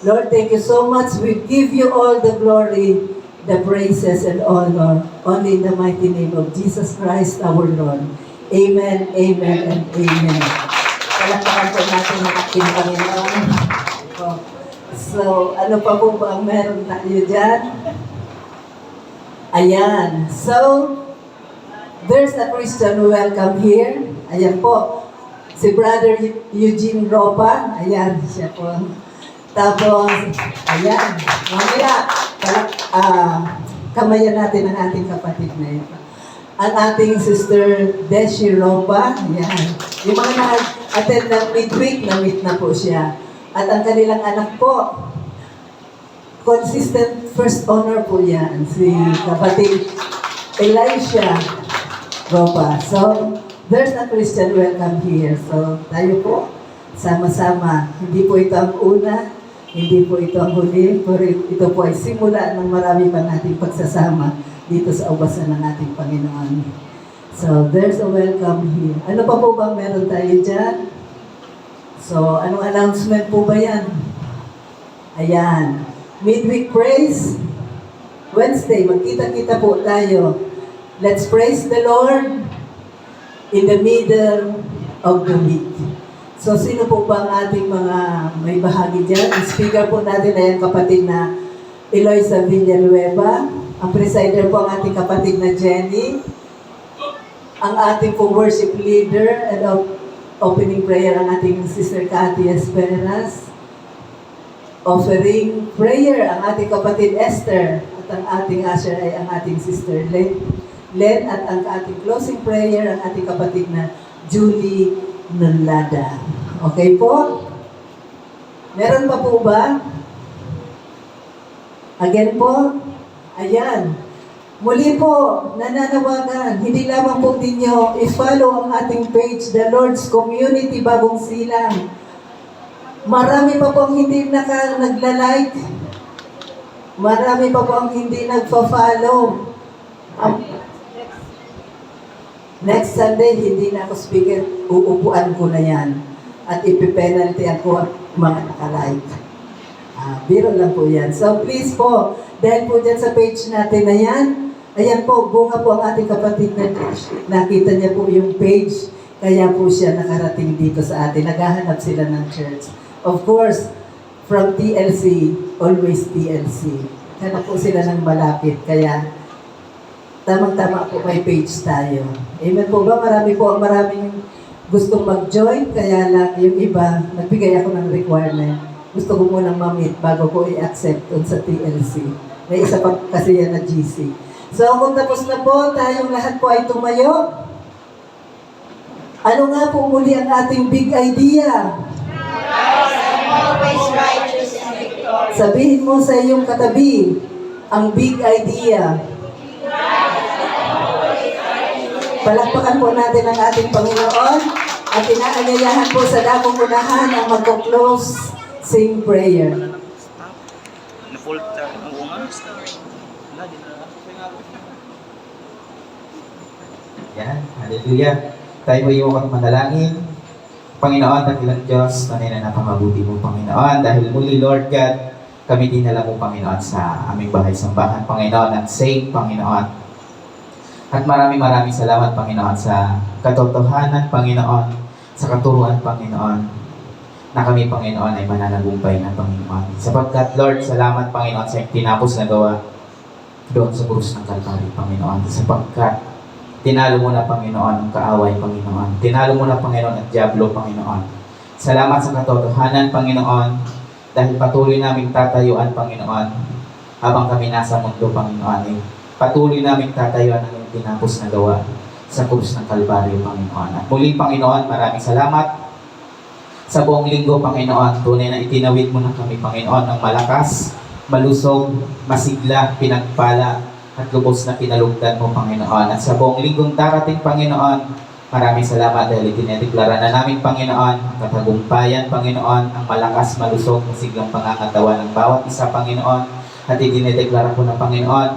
Lord, thank you so much. We give you all the glory, the praises, and honor, only in the mighty name of Jesus Christ, our Lord. Amen, amen, and amen. Palakpakan po natin ang ating Panginoon. So, ano pa po ba ang meron tayo dyan? Ayan. So, there's a Christian welcome here. Ayan po, si Brother Eugene Ropa. Ayan, siya po. Tapos, ayan, mamaya, kamayan natin ang ating kapatid na ito. Ang ating Sister Deshi Ropa. Ayan. Yung mga nag-attend ng midweek, na-meet na po siya. At ang kanilang anak po, consistent first honor po yan, si kapatid Elisha Ropa. So, there's a Christian welcome here. So, tayo po, sama-sama. Hindi po ito ang una, hindi po ito ang huli, pero ito po ay simula ng marami pa nating pagsasama dito sa ubasan ng ating Panginoon. So, there's a welcome here. Ano pa po bang meron tayo dyan? So, anong announcement po ba yan? Ayan. Midweek praise. Wednesday, magkita-kita po tayo. Let's praise the Lord in the middle of the week. So, sino po ba ang ating mga may bahagi dyan? Ang speaker po natin ay ang kapatid na Eloisa Villanueva. Ang presider po ang ating kapatid na Jenny. Ang ating po worship leader and opening prayer ang ating Sister Cathy Esperas. Offering prayer ang ating kapatid Esther. At ang ating usher ay ang ating Sister Len. At ang ating closing prayer ang ating kapatid na Julie Nulada. Okay po? Meron pa po ba? Again po? Ayan. Muli po, nananawagan, hindi lamang po ninyo i-follow ang ating page, The Lord's Community Bagong Silang. Marami pa po ang hindi nagla-like. Marami pa po ang hindi nagpa-follow. Next Sunday, hindi na ako speaker, uupuan ko na yan. At ipipenalty ako mga nakalike. Biro lang po yan. So please po, dahil po dyan sa page natin na yan, ayan po, bunga po ang ating kapatid na nakita niya po yung page, kaya po siya nakarating dito sa atin. Naghahanap sila ng church. Of course, from TLC, always TLC. Hanap po sila ng malapit, kaya tamang-tama po may page tayo. Amen po ba? Maraming gustong mag-join, kaya lang yung iba, nagbigay ako ng requirement. Gusto ko munang ma-meet bago ko i-accept dun sa TLC. May isa pa kasi yan na GC. So kung tapos na po, tayong lahat po ay tumayo. Ano nga po muli ang ating big idea? Always righteous and victorious. Sabihin mo sa iyong katabi, ang big idea. Palakpakan po natin ang ating Panginoon at inaanyayahan po sa dakong unahan ang magko-close sing prayer. Yan, hallelujah. Tayo po iwakot manalangin. Panginoon, dakilang Diyos, tunay na napakabuti mo, Panginoon. Dahil muli, Lord God, kami dinala mo, Panginoon, sa aming bahay-sambahan, Panginoon, at save, Panginoon. At maraming salamat, Panginoon, sa katotohanan, Panginoon, sa katuruan, Panginoon, na kami, Panginoon, ay mananagumpay na, Panginoon. Sapagkat, Lord, salamat, Panginoon, sa tinapos na gawa doon sa krus ng Kalbaryo, Panginoon. Sapagkat, tinalo mo na, Panginoon, ang kaaway, Panginoon. Tinalo mo na, Panginoon, ang dyablo, Panginoon. Salamat sa katotohanan, Panginoon, dahil patuloy naming tatayuan, Panginoon, habang kami nasa mundo, Panginoon. Patuloy naming tatayuan ang iyong tinapos na gawa sa krus ng Kalbaryo, Panginoon. At muli, Panginoon, maraming salamat sa buong linggo, Panginoon. Tunay na itinawid mo na kami, Panginoon, ng malakas, malusog, masigla, pinagpala, at lubos na kinalugdan mo, Panginoon. At sa buong linggong darating, Panginoon, maraming salamat dahil itinedeklara na namin, Panginoon, ang katagumpayan, Panginoon, ang malakas, malusog, masiglang pangangatawan ng bawat isa, Panginoon. At itinedeklara ko na, Panginoon,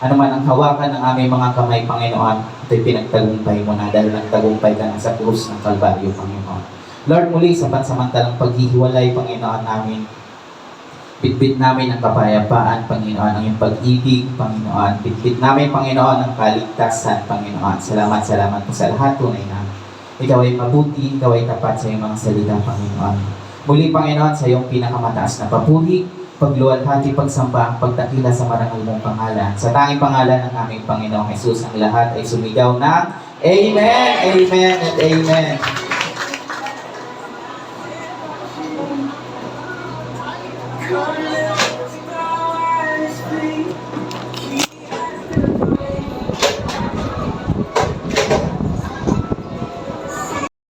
ano man ang hawakan ng aming mga kamay, Panginoon, ito'y pinagtagumpay mo na dahil nagtagumpay ka na sa krus ng Kalbaryo, Panginoon. Lord, muli sa pansamantalang paghihiwalay, Panginoon namin, bitbit namin ang kapayapaan, Panginoon, ang iyong pag-ibig, Panginoon. Bitbit namin, Panginoon, ang kaligtasan, Panginoon. Salamat po sa lahat. Tunay na ikaw ay mabuti, ikaw ay tapat sa iyong mga salita, Panginoon. Muli, Panginoon, sa iyong pinakamataas na papuri, pagluwalhati, pagsamba, pagtakila sa marangal mong pangalan. Sa tanging pangalan ng aming Panginoong Jesus, ang lahat ay sumigaw ng Amen, Amen, and Amen.